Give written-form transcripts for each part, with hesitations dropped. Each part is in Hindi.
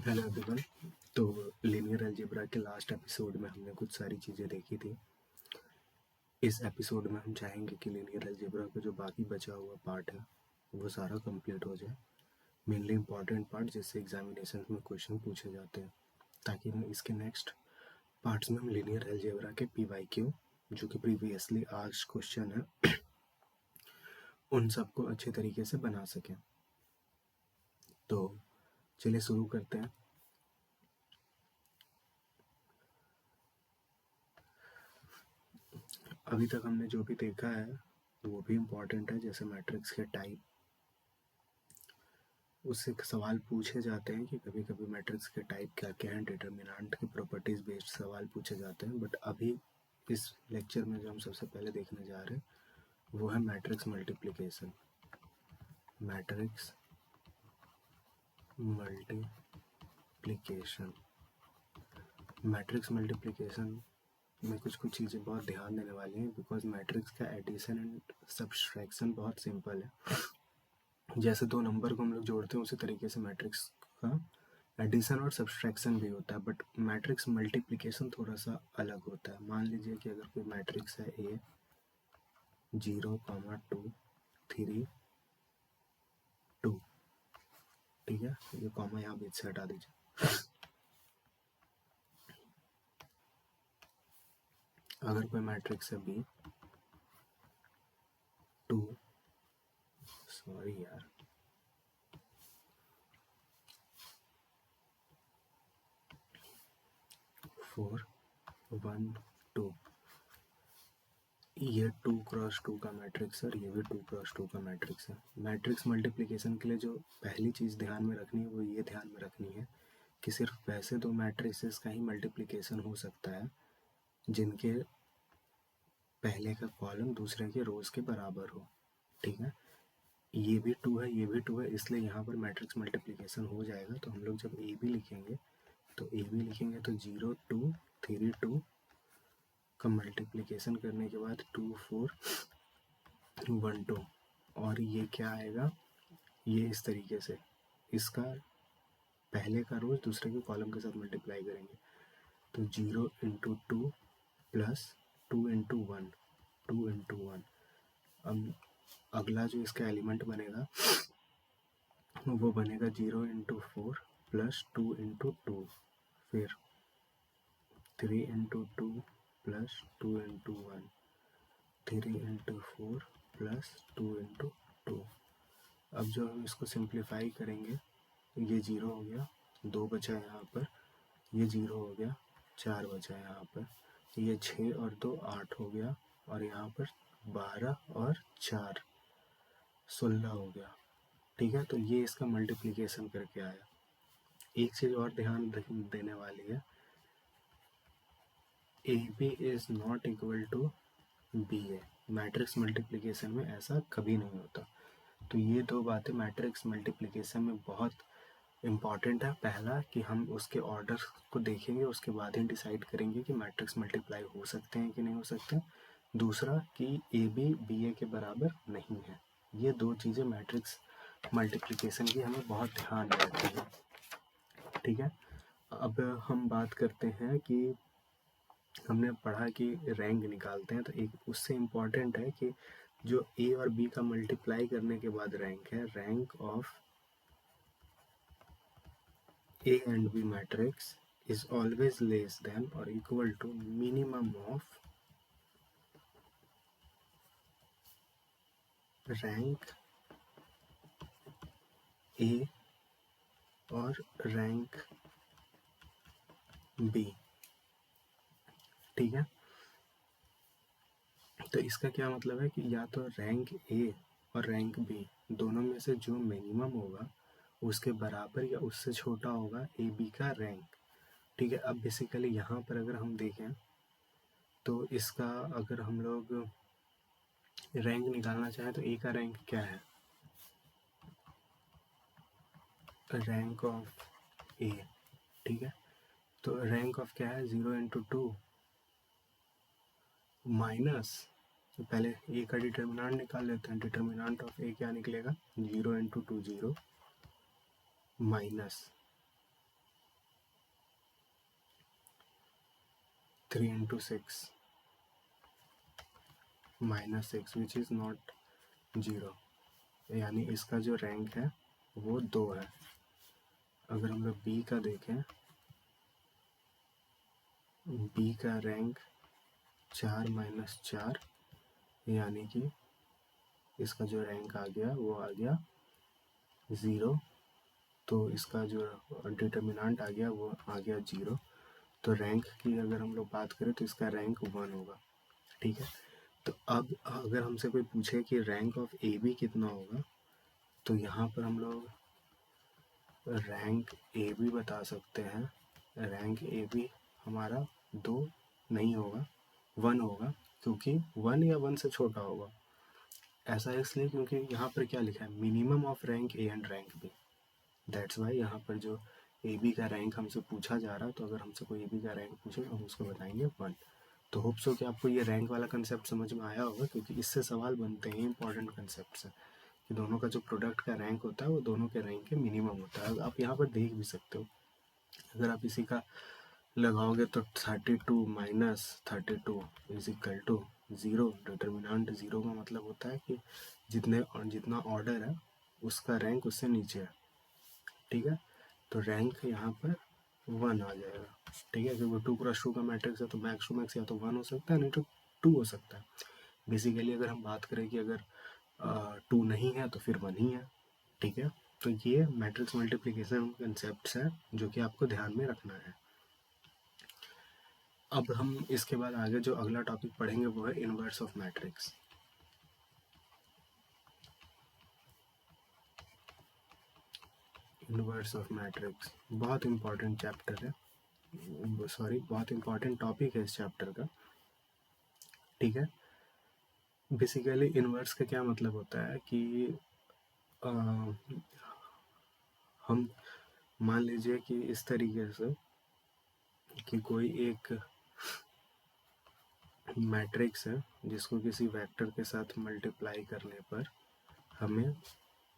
Hello everyone. तो लीनियर अलजेब्रा के लास्ट एपिसोड में हमने कुछ सारी चीज़ें देखी थी। इस एपिसोड में हम चाहेंगे कि लीनियर अलजेब्रा का जो बाकी बचा हुआ पार्ट है वो सारा कंप्लीट हो जाए। मेनली इम्पॉर्टेंट पार्ट जिससे एग्जामिनेशन में क्वेश्चन पूछे जाते हैं, ताकि हम इसके नेक्स्ट पार्ट्स में हम लीनियर अलजेब्रा के PYQ जो कि प्रीवियसली आज क्वेश्चन है उन सबको अच्छे तरीके से बना सकें। तो चलिए शुरू करते हैं। अभी तक हमने जो भी देखा है वो भी इम्पॉर्टेंट है, जैसे मैट्रिक्स के टाइप। उससे सवाल पूछे जाते हैं कि कभी कभी मैट्रिक्स के टाइप क्या क्या हैं, डिटर्मिनेंट की प्रॉपर्टीज बेस्ड सवाल पूछे जाते हैं। बट अभी इस लेक्चर में जो हम सबसे पहले देखने जा रहे हैं वो है matrix multiplication. Matrix multiplication matrix multiplication में कुछ चीज़ें बहुत ध्यान देने वाली हैं, बिकॉज मैट्रिक्स का एडिशन एंड सब्सट्रैक्शन बहुत सिंपल है। जैसे दो नंबर को हम लोग जोड़ते हैं उसी तरीके से मैट्रिक्स का एडिशन और सब्सट्रैक्शन भी होता है। बट मैट्रिक्स मल्टीप्लिकेशन थोड़ा सा अलग होता है। मान लीजिए कि अगर कोई मैट्रिक्स है A 0, 2, 3, 2, ठीक है, ये कॉमा यहाँ बीच से हटा दीजिए। अगर कोई मैट्रिक्स है B 2, सॉरी यार, 4, 1, 2, ये 2 क्रॉस 2 का मैट्रिक्स है और ये भी 2 क्रॉस 2 का मैट्रिक्स है। मैट्रिक्स मल्टीप्लिकेशन के लिए जो पहली चीज़ ध्यान में रखनी है वो ये ध्यान में रखनी है कि सिर्फ वैसे दो मैट्रिसेस का ही मल्टीप्लिकेशन हो सकता है जिनके पहले का कॉलम दूसरे के रोज के बराबर हो। ठीक है, ये भी 2 है, ये भी 2 है, इसलिए यहाँ पर मैट्रिक्स मल्टीप्लिकेशन हो जाएगा। तो हम लोग जब ए बी लिखेंगे तो 0, 2, 3, 2 का मल्टीप्लिकेशन करने के बाद 2, 4, 1, 2, और ये क्या आएगा, ये इस तरीके से इसका पहले का रोज दूसरे के कॉलम के साथ मल्टीप्लाई करेंगे। तो 0 इंटू 2 प्लस 2 इंटू 1, 2 इंटू 1। अब अगला जो इसका एलिमेंट बनेगा वो बनेगा 0 इंटू 4 प्लस 2 इंटू 2, फिर 3 into 2 plus 2 into 1, 3 into 4 plus 2 into 2। अब जो हम इसको सिंप्लीफाई करेंगे, ये 0 हो गया, 2 बचा यहाँ पर, ये 0 हो गया, 4 बचा यहाँ पर, ये 6 और 2 8 हो गया, और यहाँ पर 12 और 4 16 हो गया। ठीक है, तो ये इसका मल्टीप्लिकेशन करके आया। एक चीज़ और ध्यान देने वाली है, AB is not equal to BA। Matrix multiplication में ऐसा कभी नहीं होता। तो ये दो बातें मैट्रिक्स मल्टीप्लिकेशन में बहुत इम्पॉर्टेंट है। पहला कि हम उसके ऑर्डर को देखेंगे, उसके बाद ही डिसाइड करेंगे कि मैट्रिक्स मल्टीप्लाई हो सकते हैं कि नहीं हो सकते। दूसरा कि AB BA के बराबर नहीं है। ये दो चीज़ें मैट्रिक्स मल्टीप्लिकेशन की हमें बहुत ध्यान में रखनी है। ठीक है, अब हम बात करते हैं कि हमने पढ़ा कि रैंक निकालते हैं, तो एक उससे इम्पॉर्टेंट है कि जो A और B का मल्टीप्लाई करने के बाद रैंक है, rank of A and B matrix is always less than or equal to minimum of rank A और रैंक B। ठीक है, तो इसका क्या मतलब है कि या तो रैंक A और रैंक B दोनों में से जो मिनिमम होगा उसके बराबर या उससे छोटा होगा AB का रैंक। ठीक है, अब बेसिकली यहाँ पर अगर हम देखें तो इसका अगर हम लोग रैंक निकालना चाहें तो A का रैंक क्या है, रैंक ऑफ A। ठीक है, तो रैंक ऑफ क्या है, 0 इंटू 2 माइनस, तो पहले ए का डिटर्मिनेंट निकाल लेते हैं। डिटर्मिनेंट ऑफ ए क्या निकलेगा, 0 into 2 0 minus 3 into 6 minus 6 which is not 0, यानी इसका जो रैंक है वो 2 है। अगर हम लोग बी का देखें, बी का रैंक 4 माइनस 4, यानी कि इसका जो रैंक आ गया वो आ गया 0, तो इसका जो डिटर्मिनेंट आ गया वो आ गया 0। तो रैंक की अगर हम लोग बात करें तो इसका रैंक 1 होगा। ठीक है, तो अब अगर हमसे कोई पूछे कि रैंक ऑफ ए बी कितना होगा, तो यहाँ पर हम लोग रैंक ए बी बता सकते हैं। रैंक ए बी हमारा 2 नहीं होगा, 1 होगा, क्योंकि 1 या 1 से छोटा होगा। ऐसा इसलिए क्योंकि यहाँ पर क्या लिखा है, minimum of rank A and rank B. That's why यहाँ पर जो ए बी का रैंक हमसे पूछा जा रहा है, तो अगर हमसे कोई ए बी का रैंक पूछे तो हम उसको बताएंगे 1। तो होप सो कि आपको ये रैंक वाला कंसेप्ट समझ में आया होगा, क्योंकि इससे सवाल बनते हैं, इंपॉर्टेंट कंसेप्ट है कि दोनों का जो प्रोडक्ट का रैंक होता है वो दोनों के रैंक के मिनिमम होता है। आप यहाँ पर देख भी सकते हो, अगर आप इसी का लगाओगे तो 32 minus 32 is equal to 0। Determinant 0 का मतलब होता है कि जितना ऑर्डर है उसका रैंक उससे नीचे है। ठीक है, तो रैंक यहाँ पर 1 आ जाएगा। ठीक है, क्योंकि 2x2 का मैट्रिक्स है तो मैक्स टू मैक्स या तो 1 हो सकता है, नहीं तो 2 हो सकता है। बेसिकली अगर हम बात करें कि अगर 2 नहीं है तो फिर 1 ही है। ठीक है, तो ये मैट्रिक्स मल्टीप्लिकेशन कंसेप्ट है जो कि आपको ध्यान में रखना है। अब हम इसके बाद आगे जो अगला टॉपिक पढ़ेंगे वो है inverse of matrix. Inverse of matrix बहुत इंपॉर्टेंट चैप्टर है, सॉरी बहुत इंपॉर्टेंट टॉपिक है इस चैप्टर का। ठीक है, बेसिकली इनवर्स का क्या मतलब होता है कि हम मान लीजिए कि इस तरीके से कि कोई एक मैट्रिक्स है जिसको किसी वेक्टर के साथ मल्टीप्लाई करने पर हमें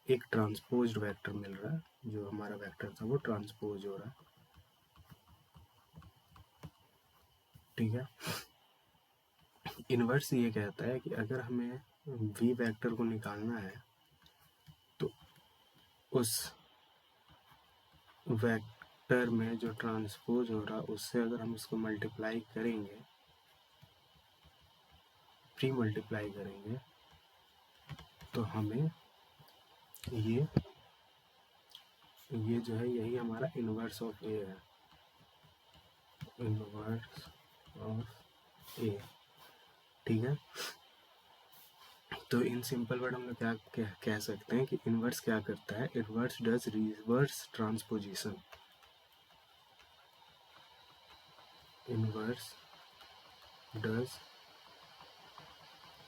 एक ट्रांसपोज्ड वेक्टर मिल रहा है। जो हमारा वेक्टर था वो ट्रांसपोज हो रहा है। ठीक है, इनवर्स ये कहता है कि अगर हमें वी वेक्टर को निकालना है तो उस वेक्टर में जो ट्रांसपोज हो रहा है उससे अगर हम इसको मल्टीप्लाई करेंगे, प्री मल्टीप्लाई करेंगे, तो हमें ये जो है यही हमारा इनवर्स ऑफ ए है। इनवर्स ऑफ ए। ठीक है, तो इन सिंपल वर्ड हम लोग क्या कह सकते हैं कि इनवर्स क्या करता है, inverse does reverse transposition. Inverse does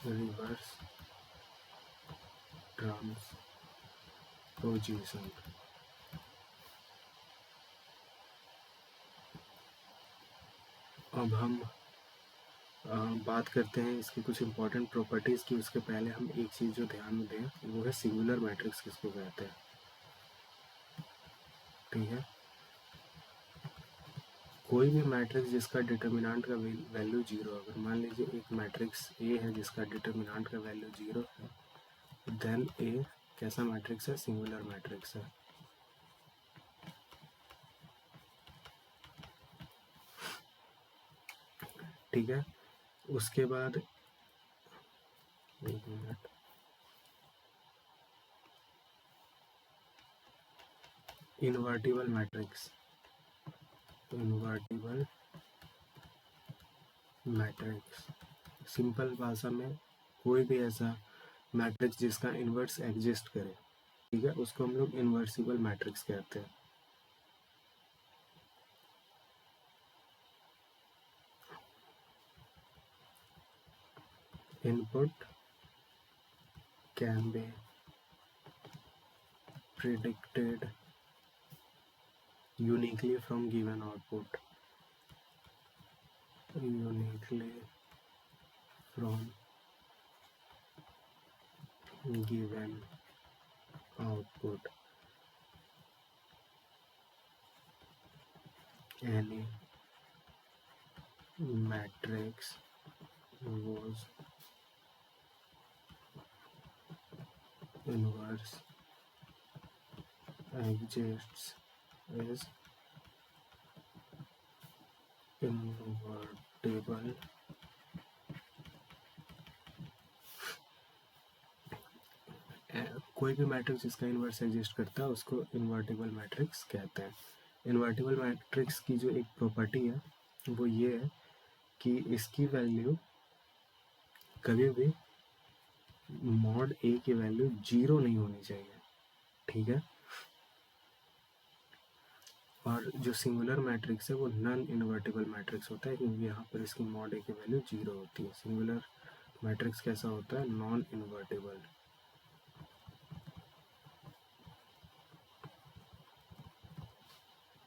reverse transposition. अब हम बात करते हैं इसकी कुछ इंपॉर्टेंट प्रॉपर्टीज़ की। उसके पहले हम एक चीज़ जो ध्यान में दें वो है सिंगुलर मैट्रिक्स किसको कहते हैं। ठीक है, कोई भी मैट्रिक्स जिसका डिटर्मिनेंट का वैल्यू 0, अगर मान लीजिए एक मैट्रिक्स ए है जिसका डिटर्मिनेंट का वैल्यू 0 है, देन ए कैसा मैट्रिक्स है, सिंगुलर मैट्रिक्स है। ठीक है, उसके बाद एक minute, invertible matrix. Invertible matrix simple भाषा में कोई भी ऐसा मैट्रिक्स जिसका इन्वर्स एग्जिस्ट करे, ठीक है, उसको हम लोग इन्वर्सिबल मैट्रिक्स कहते हैं। Input can be predicted uniquely from given output. Uniquely from given output. Any matrix was inverse exists is invertible कोई भी मैट्रिक्स जिसका इन्वर्स एग्जिस्ट करता है उसको इन्वर्टिबल मैट्रिक्स कहते हैं। इन्वर्टिबल मैट्रिक्स की जो एक प्रॉपर्टी है वो ये है कि इसकी वैल्यू कभी भी मॉड ए की वैल्यू 0 नहीं होनी चाहिए, ठीक है। और जो सिंगुलर मैट्रिक्स है वो नॉन इन्वर्टिबल मैट्रिक्स होता है क्योंकि यहाँ पर इसकी मॉड ए की वैल्यू 0 होती है। सिंगुलर मैट्रिक्स कैसा होता है? Non invertible.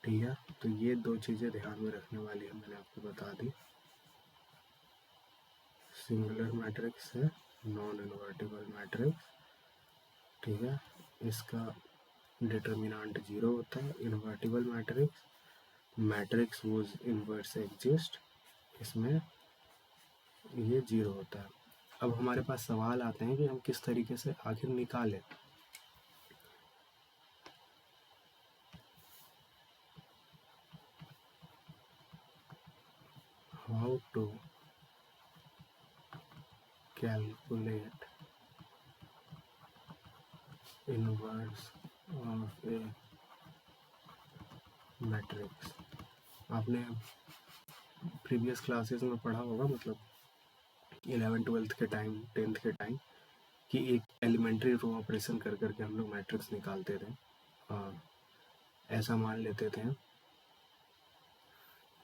ठीक है, तो ये दो चीज़ें ध्यान में रखने वाली है, मैंने आपको बता दी। सिंगुलर मैट्रिक्स है, नॉन इन्वर्टिबल मैट्रिक्स, ठीक है, इसका डिटर्मिनेंट 0 होता है। Invertible matrix, matrix whose inverse exist, इसमें ये 0 होता है। अब हमारे पास सवाल आते हैं कि हम किस तरीके से आखिर निकालें। How to calculate inverse of a matrix. आपने प्रीवियस क्लासेस में पढ़ा होगा, मतलब 11th-12th के टाइम, 10th के टाइम, कि एक एलिमेंट्री रो ऑपरेशन कर करके हम लोग मैट्रिक्स निकालते थे। ऐसा मान लेते थे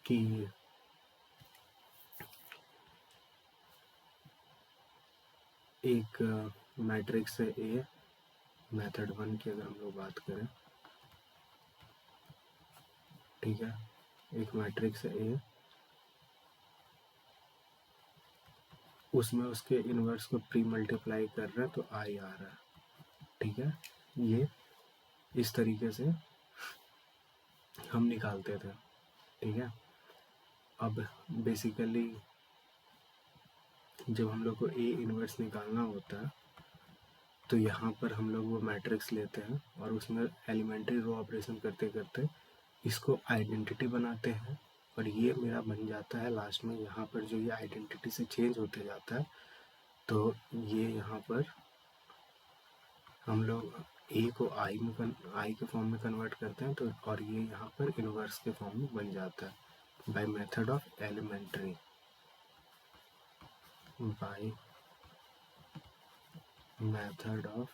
कि एक मैट्रिक्स है ए, मेथड 1 की अगर हम लोग बात करें, ठीक है, एक मैट्रिक्स है ए, उसमें उसके इन्वर्स को प्री मल्टीप्लाई कर रहे हैं तो आई आ रहा है, ठीक है। ये इस तरीके से हम निकालते थे, ठीक है। अब बेसिकली जब हम लोग को ए इन्वर्स निकालना होता है तो यहाँ पर हम लोग वो मैट्रिक्स लेते हैं और उसमें एलिमेंट्री रो ऑपरेशन करते करते इसको आइडेंटिटी बनाते हैं और ये मेरा बन जाता है लास्ट में। यहाँ पर जो ये आइडेंटिटी से चेंज होते जाता है तो ये यहाँ पर हम लोग ए को आई के फॉर्म में कन्वर्ट करते हैं, तो और ये यहाँ पर इन्वर्स के फॉर्म में बन जाता है by method of elementary, by method of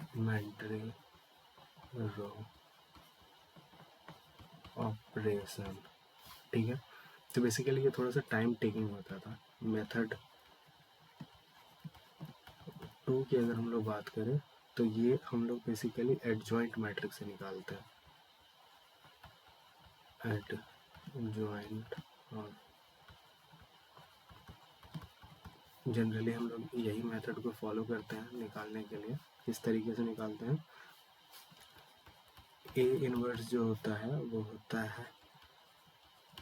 elementary row operation, ठीक है। तो बेसिकली ये थोड़ा सा टाइम टेकिंग होता था। मेथड 2 की अगर हम लोग बात करें तो ये हम लोग बेसिकली एडजॉइंट मैट्रिक्स से निकालते हैं। एडजॉइंट, और जनरली हम लोग यही मेथड को फॉलो करते हैं निकालने के लिए। किस तरीके से निकालते हैं? ए इनवर्स जो होता है वो होता है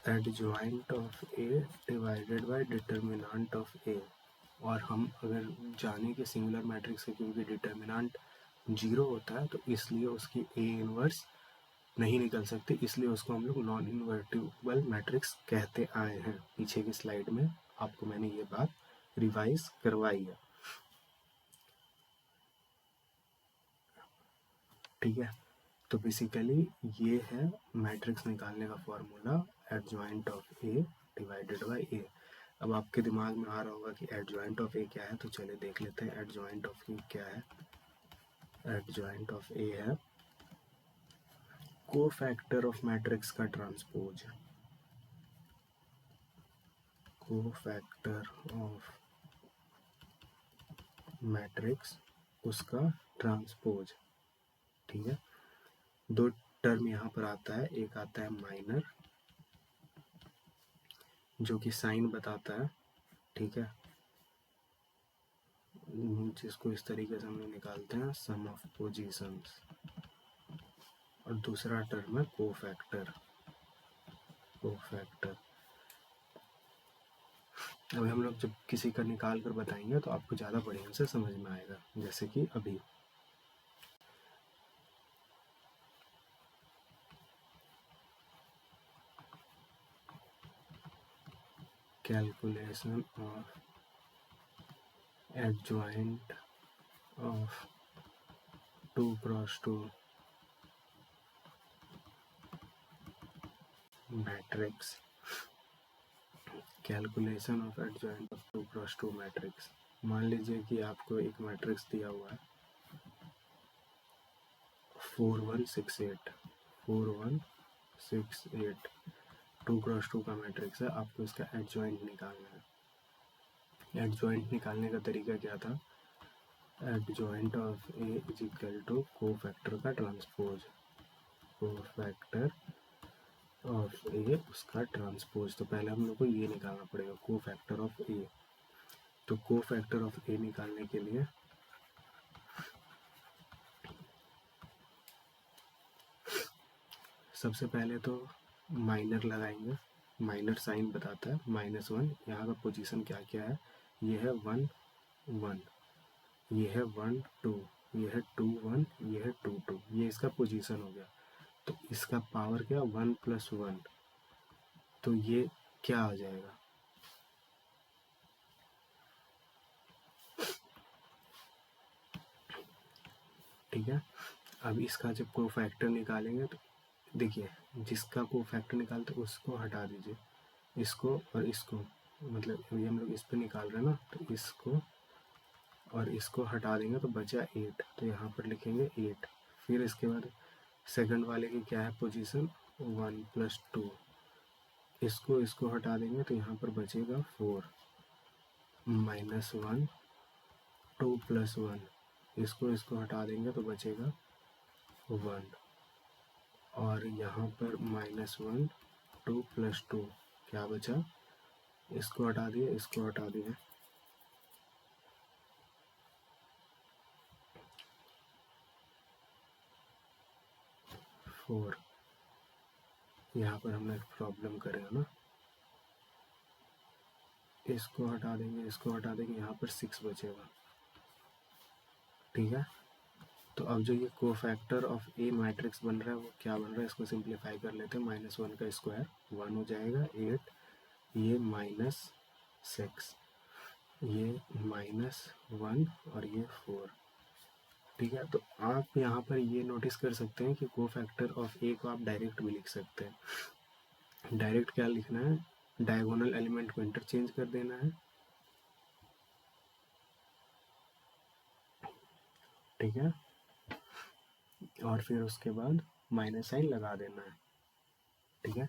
adjoint of A divided by determinant of A. और हम अगर जाने कि सिंगुलर मैट्रिक्स है क्योंकि डिटर्मिनेंट 0 होता है तो इसलिए उसकी ए इनवर्स नहीं निकल सकती, इसलिए उसको हम लोग नॉन इन्वर्टिबल मैट्रिक्स कहते आए हैं। पीछे की स्लाइड में आपको मैंने ये बात रिवाइज करवाई है, ठीक है। तो बेसिकली ये है मैट्रिक्स निकालने का formula, adjoint of A divided by A. अब आपके दिमाग में आ रहा होगा कि एडजॉइंट ऑफ ए क्या है, तो चलिए देख लेते हैं एडजॉइंट ऑफ ए क्या है। एडजॉइंट ऑफ ए है कोफैक्टर ऑफ मैट्रिक्स का ट्रांसपोज, कोफैक्टर ऑफ मैट्रिक्स उसका ट्रांसपोज, ठीक है। दो टर्म यहाँ पर आता है, एक आता है माइनर जो कि साइन बताता है, ठीक है, जिसको इस तरीके से हम लोग निकालते हैं सम ऑफ पोजीशंस, और दूसरा टर्म है कोफैक्टर। कोफैक्टर। अभी हम लोग जब किसी का निकाल कर बताएंगे तो आपको ज़्यादा बढ़िया से समझ में आएगा। जैसे कि अभी calculation of adjoint of 2x2 matrix, calculation of adjoint of 2x2 matrix. मान लीजिए कि आपको एक मैट्रिक्स दिया हुआ है 4168 4168 2x2 का मैट्रिक्स है। आपको इसका एडजॉइंट निकालना है। एडजॉइंट निकालने का तरीका क्या था? Adjoint of A is equal to cofactor का ट्रांसपोज, कोफैक्टर ऑफ ए उसका ट्रांसपोज। तो पहले हम लोग को ये निकालना पड़ेगा कोफैक्टर ऑफ ए। तो कोफैक्टर ऑफ ए निकालने के लिए सबसे पहले तो माइनर लगाएंगे। माइनर साइन बताता है -1। यहाँ का पोजीशन क्या क्या है? ये है 1 1, ये है 1 2, ये है 2 1, ये है 2 2। ये इसका पोजीशन हो गया। तो इसका पावर क्या? 1 + 1। तो ये क्या आ जाएगा? ठीक है। अब इसका जब कोफैक्टर निकालेंगे तो देखिए, जिसका कोफैक्टर निकालते उसको हटा दीजिए, इसको और इसको। मतलब अभी हम लोग इस पे निकाल रहे हैं ना, तो इसको और इसको हटा देंगे तो बचा 8। तो यहाँ पर लिखेंगे 8। फिर इसके बाद सेकंड वाले की क्या है पोजीशन? 1 + 2। इसको हटा देंगे तो यहाँ पर बचेगा 4 -1 2 + 1। इसको हटा देंगे तो बचेगा 1। और यहाँ पर -1 2 + 2 क्या बचा? इसको हटा दिए, इसको हटा दिए, 4। यहाँ पर हमने प्रॉब्लम करेगा ना, इसको हटा देंगे, इसको हटा देंगे, यहाँ पर 6 बचेगा। ठीक है। तो अब जो ये कोफैक्टर ऑफ ए मैट्रिक्स बन रहा है वो क्या बन रहा है? इसको सिंप्लीफाई कर लेते हैं। -1 का स्क्वायर 1 हो जाएगा, 8, ये -6, ये -1 और ये 4। ठीक है। तो आप यहाँ पर ये नोटिस कर सकते हैं कि कोफैक्टर ऑफ ए को आप डायरेक्ट भी लिख सकते हैं। डायरेक्ट क्या लिखना है? डायगोनल एलिमेंट को इंटरचेंज कर देना है। ठीक है। और फिर उसके बाद माइनस साइन लगा देना है। ठीक है।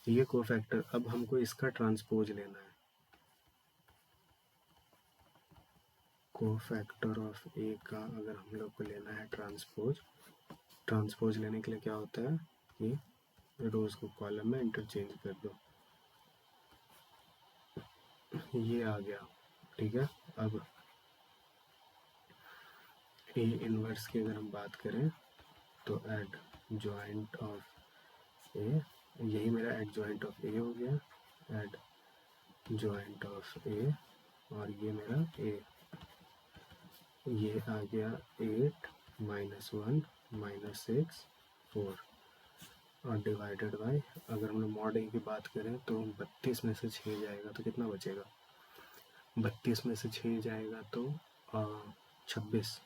ये कोफैक्टर, अब हमको इसका ट्रांसपोज लेना है। कोफैक्टर ऑफ ए का अगर हम लोग को लेना है ट्रांसपोज लेने के लिए क्या होता है कि रोज को कॉलम में इंटरचेंज कर दो। ये आ गया। ठीक है। अब ए इनवर्स की अगर हम बात करें तो एड जॉइंट ऑफ ए, यही मेरा एड जॉइंट ऑफ ए हो गया। एड जॉइंट ऑफ ए और ये मेरा ए, ये आ गया 8 -1 -6 4 और डिवाइडेड बाय, अगर हम लोग मॉड ए की बात करें तो 32 में से 6 जाएगा तो कितना बचेगा? 32 में से 6 जाएगा तो 26।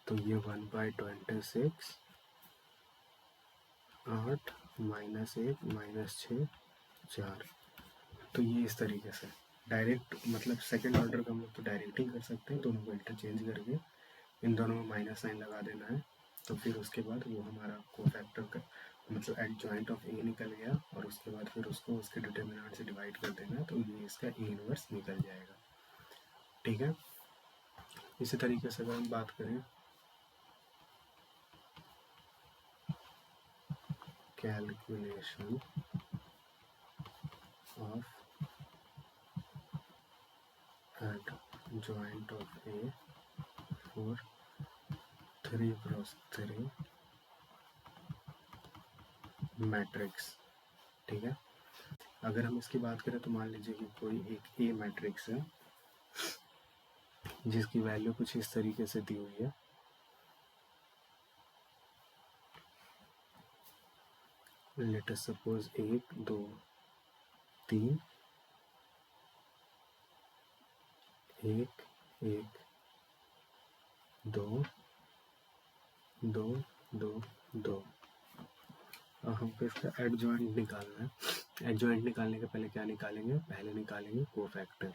तो ये 1/26 8 -1 -6 4। तो ये इस तरीके से डायरेक्ट, मतलब सेकंड ऑर्डर का हम लोग तो डायरेक्ट ही कर सकते हैं। दोनों को इंटरचेंज करके इन दोनों में माइनस साइन लगा देना है। तो फिर उसके बाद वो हमारा कोफैक्टर का मतलब एड जॉइंट ऑफ ए निकल गया और उसके बाद फिर उसको उसके डिटर्मिनेंट से डिवाइड कर देना है तो ये इसका ए इनवर्स निकल जाएगा। ठीक है। इसी तरीके से अगर हम बात करें calculation of adjoint of A for 3x3 matrix, ठीक है। अगर हम इसकी बात करें तो मान लीजिए कि कोई एक ए मैट्रिक्स है जिसकी वैल्यू कुछ इस तरीके से दी हुई है। Let us suppose 1 2 3 1 1 2 2 2 2। अब हमको इसका एडजॉइंट निकालना है। एडजॉइंट निकालने के पहले क्या निकालेंगे? पहले निकालेंगे कोफैक्टर,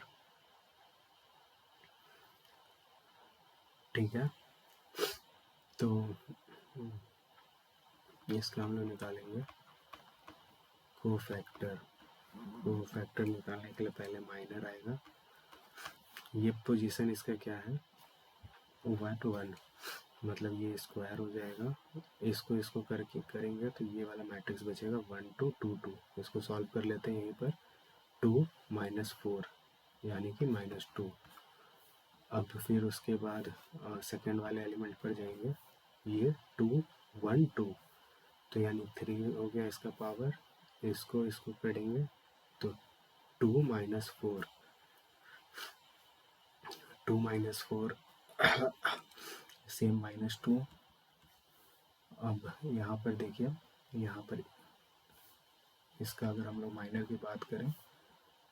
ठीक है। तो इसका हम लोग निकालेंगे कोफैक्टर। कोफैक्टर निकालने के लिए पहले माइनर आएगा। ये पोजीशन इसका क्या है? 1 1, मतलब ये स्क्वायर हो जाएगा। इसको करके करेंगे तो ये वाला मैट्रिक्स बचेगा 1 2 2 2। इसको सॉल्व कर लेते हैं। यहीं पर 2 -4 यानी कि -2। अब फिर उसके बाद सेकेंड वाले एलिमेंट पर जाएंगे। ये 2 1 2, तो यानी 3 हो गया इसका पावर। इसको करेंगे तो 2 -4 2 -4 सेम -2। अब यहाँ पर देखिए, यहाँ पर इसका अगर हम लोग माइनर की बात करें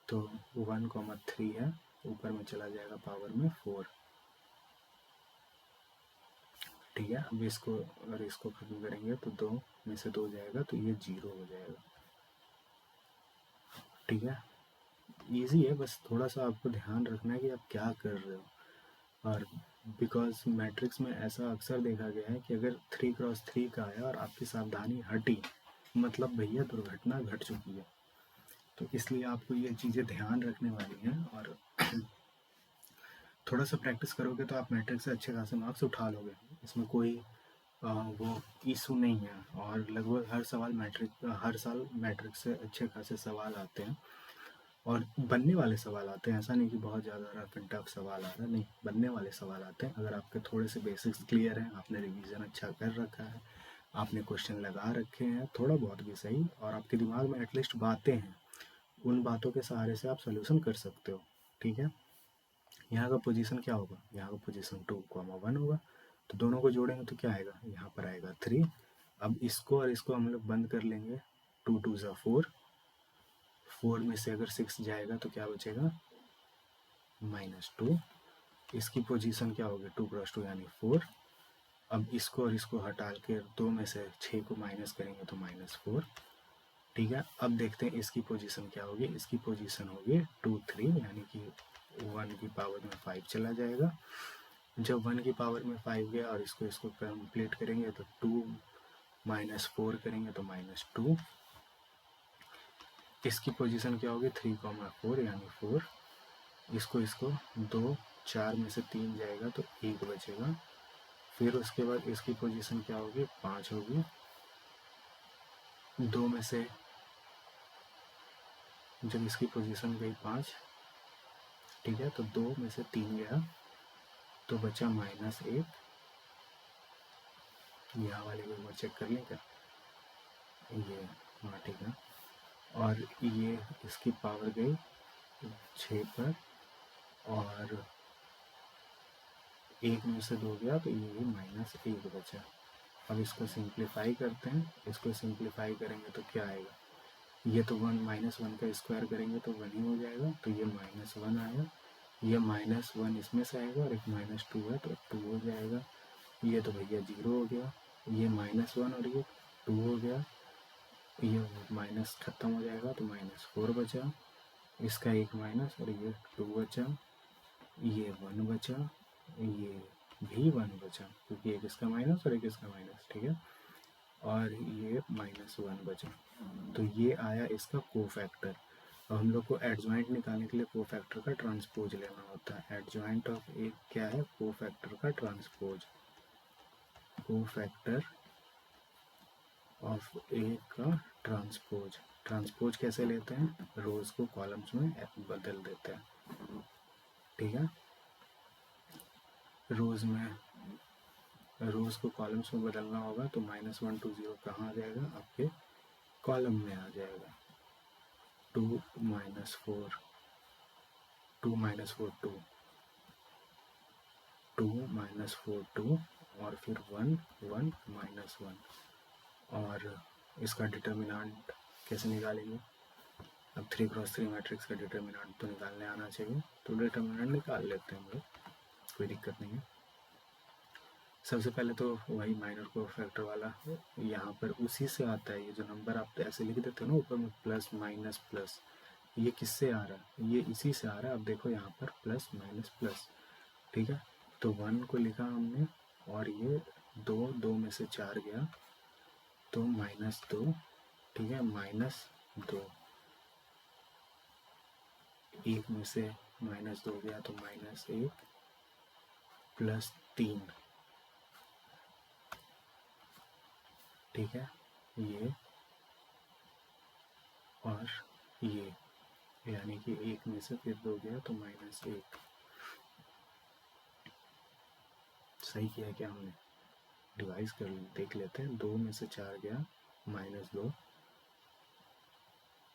तो 1 3 है, ऊपर में चला जाएगा पावर में 4, ठीक है। अब इसको अगर इसको खत्म करेंगे तो 2 में से 2 जाएगा तो ये 0 हो जाएगा, ठीक है। इजी है, बस थोड़ा सा आपको ध्यान रखना है कि आप क्या कर रहे हो। और बिकॉज मैट्रिक्स में ऐसा अक्सर देखा गया है कि अगर 3 × 3 का आया और आपकी सावधानी हटी, मतलब भैया दुर्घटना घट चुकी है। तो इसलिए आपको ये चीज़ें ध्यान रखने वाली हैं, और थोड़ा सा प्रैक्टिस करोगे तो आप मैट्रिक्स से अच्छे खासे मार्क्स उठा लोगे। इसमें कोई वो इशू नहीं है। और लगभग हर साल मैट्रिक्स से अच्छे खासे सवाल आते हैं, और बनने वाले सवाल आते हैं। ऐसा नहीं कि बहुत ज़्यादा रफ एंड टफ सवाल आ रहा है, नहीं, बनने वाले सवाल आते हैं। अगर आपके थोड़े से बेसिक्स क्लियर हैं, आपने रिवीजन अच्छा कर रखा है, आपने क्वेश्चन लगा रखे हैं थोड़ा बहुत भी सही, और आपके दिमाग में एटलीस्ट बातें हैं, उन बातों के सहारे से आप सोल्यूशन कर सकते हो, ठीक है। यहाँ का पोजीशन क्या होगा? यहाँ का पोजीशन 2 1 होगा, तो दोनों को जोड़ेंगे तो क्या आएगा? यहाँ पर आएगा 3। अब इसको और इसको हम लोग बंद कर लेंगे। 2 2 ज़ा 4, 4 में से अगर 6 जाएगा तो क्या बचेगा? -2। इसकी पोजीशन क्या होगी? 2 × 2 यानी 4। अब इसको और इसको हटा के 2 में से 6 को माइनस करेंगे तो -4, ठीक है। अब देखते हैं इसकी पोजीशन क्या होगी। इसकी पोजीशन होगी 2 3, यानी कि 1 की पावर में 5 चला जाएगा। जब 1 की पावर में 5 गया और इसको कंप्लीट करेंगे तो 2 -4 करेंगे तो -2। इसकी पोजीशन क्या होगी? 3 4 यानी 4। इसको 2 4 में से 3 जाएगा तो 1 बचेगा। फिर उसके बाद इसकी पोजीशन क्या होगी? 5 होगी। 2 में से जब इसकी पोजीशन गई 5, ठीक है, तो 2 में से 3 गया तो बचा -1। यहाँ वाले को एक बार चेक कर लें क्या? ये, हाँ ठीक है। और ये इसकी पावर गई 6 पर, और 1 में से 2 गया तो ये -1 बचा। अब इसको सिंप्लीफाई करते हैं। इसको सिंप्लीफाई करेंगे तो क्या आएगा? ये तो 1 का स्क्वायर करेंगे तो 1 ही हो जाएगा, तो ये -1 आया। ये -1 इसमें से आएगा और एक -2 है तो 2 हो जाएगा। ये तो भैया 0 हो गया। ये -1 और ये 2 हो गया। ये माइनस खत्म हो जाएगा तो -4 बचा। इसका एक माइनस और ये 2 बचा। ये 1 बचा। ये भी 1 बचा, क्योंकि एक इसका माइनस और एक इसका माइनस, ठीक है। और ये -1 बचा। तो ये आया इसका कोफैक्टर। अब हम लोग को एडजॉइंट निकालने के लिए कोफैक्टर का ट्रांसपोज लेना होता है। एडजॉइंट ऑफ ए क्या है? कोफैक्टर का ट्रांसपोज। कोफैक्टर ऑफ ए का ट्रांसपोज। ट्रांसपोज कैसे लेते हैं? रोज को कॉलम्स में बदल देते हैं, ठीक है। रोज को कॉलम्स में बदलना होगा तो -1 2 0 कहाँ आ जाएगा? आपके कॉलम में आ जाएगा 2 माइनस 4 2 माइनस 4 2 2 माइनस 4 2 और फिर 1 1 माइनस 1। और इसका डिटर्मिनेंट कैसे निकालेंगे? अब 3x3 मैट्रिक्स का डिटर्मिनेंट तो निकालने आना चाहिए, तो डिटर्मिनेंट निकाल लेते हैं हम लोग, कोई दिक्कत नहीं है। सबसे पहले तो वही माइनर को फैक्टर वाला यहाँ पर उसी से आता है। ये जो नंबर आप ऐसे लिख देते हो ना ऊपर में प्लस माइनस प्लस, ये किससे आ रहा है? ये इसी से आ रहा है। अब देखो यहाँ पर प्लस माइनस प्लस, ठीक है। तो 1 को लिखा हमने और ये 2 2 में से 4 गया तो -2, ठीक है, -2। 1 में से -2 गया तो -1 प्लस 3, ठीक है, ये और ये, यानी कि 1 में से फिर 2 गया तो -1। सही किया क्या हमने? डिवाइस कर देख लेते हैं। 2 में से 4 गया -2,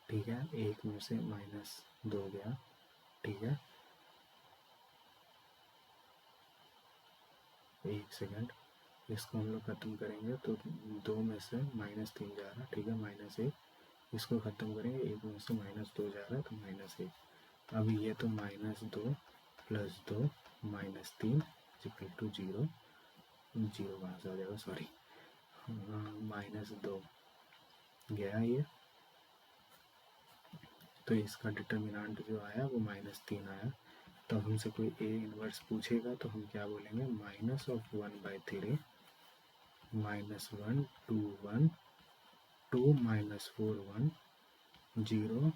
ठीक है, 1 में से -2 गया, ठीक है, 1 सेकेंड, इसको हम लोग ख़त्म करेंगे तो 2 में से -3 जा रहा, ठीक है, -1, इसको ख़त्म करेंगे, 1 में से -2 जा रहा है तो -1। अब ये तो -2 प्लस 2 -3 इक्वल टू 0, 0 कहाँ से आ जाएगा, सॉरी, -2 गया ये, तो इसका डिटर्मिनेंट जो आया वो -3 आया। तो हमसे कोई ए इनवर्स पूछेगा तो हम क्या बोलेंगे? -1/3 -1 2 1 2 -4 1 0।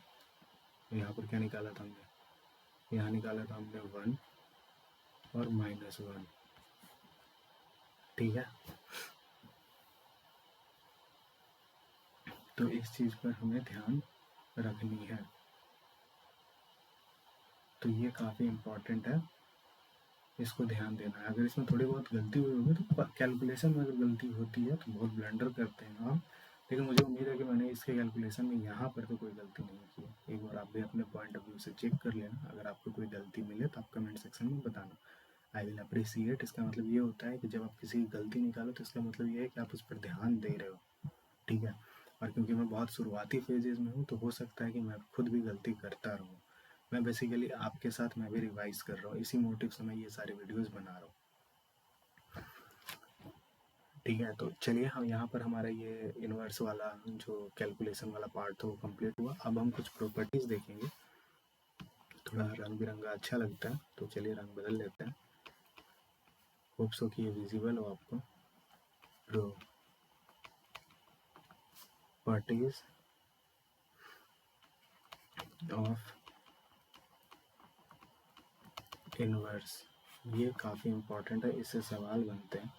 यहाँ पर क्या निकाला था हमने? यहाँ निकाला था हमने 1 और -1, ठीक है। तो इस चीज़ पर हमें ध्यान रखनी है। तो ये काफ़ी इम्पोर्टेंट है, इसको ध्यान देना है। अगर इसमें थोड़ी बहुत गलती हुई होगी तो कैलकुलेशन में अगर गलती होती है तो बहुत ब्लंडर करते हैं आप, लेकिन मुझे उम्मीद है कि मैंने इसके कैलकुलेशन में यहाँ पर तो कोई गलती नहीं की है। एक बार आप भी अपने पॉइंट ऑफ व्यू से चेक कर लेना। अगर आपको कोई गलती मिले तो आप कमेंट सेक्शन में बताना, आई विल अप्रिसिएट। इसका मतलब ये होता है कि जब आप किसी की गलती निकालो तो इसका मतलब ये है कि आप उस पर ध्यान दे रहे हो, ठीक है। और क्योंकि मैं बहुत शुरुआती फेजेज़ में हूँ तो हो सकता है कि मैं खुद भी गलती करता रहूँ। मैं बेसिकली आपके साथ मैं भी रिवाइज़ कर रहा हूँ, इसी मोटिव से मैं ये सारे वीडियोज़ बना रहा हूँ, ठीक है। तो चलिए, हम यहाँ पर हमारा ये इन्वर्स वाला जो कैलकुलेशन वाला पार्ट था वो कंप्लीट हुआ। अब हम कुछ प्रॉपर्टीज़ देखेंगे, थोड़ा रंग बिरंगा अच्छा लगता है तो चलिए रंग बदल लेते हैं। होप सो कि ये विजिबल हो आपको। प्रॉपर्टीज ऑफ इन्वर्स, ये काफ़ी इम्पोर्टेंट है, इससे सवाल बनते हैं,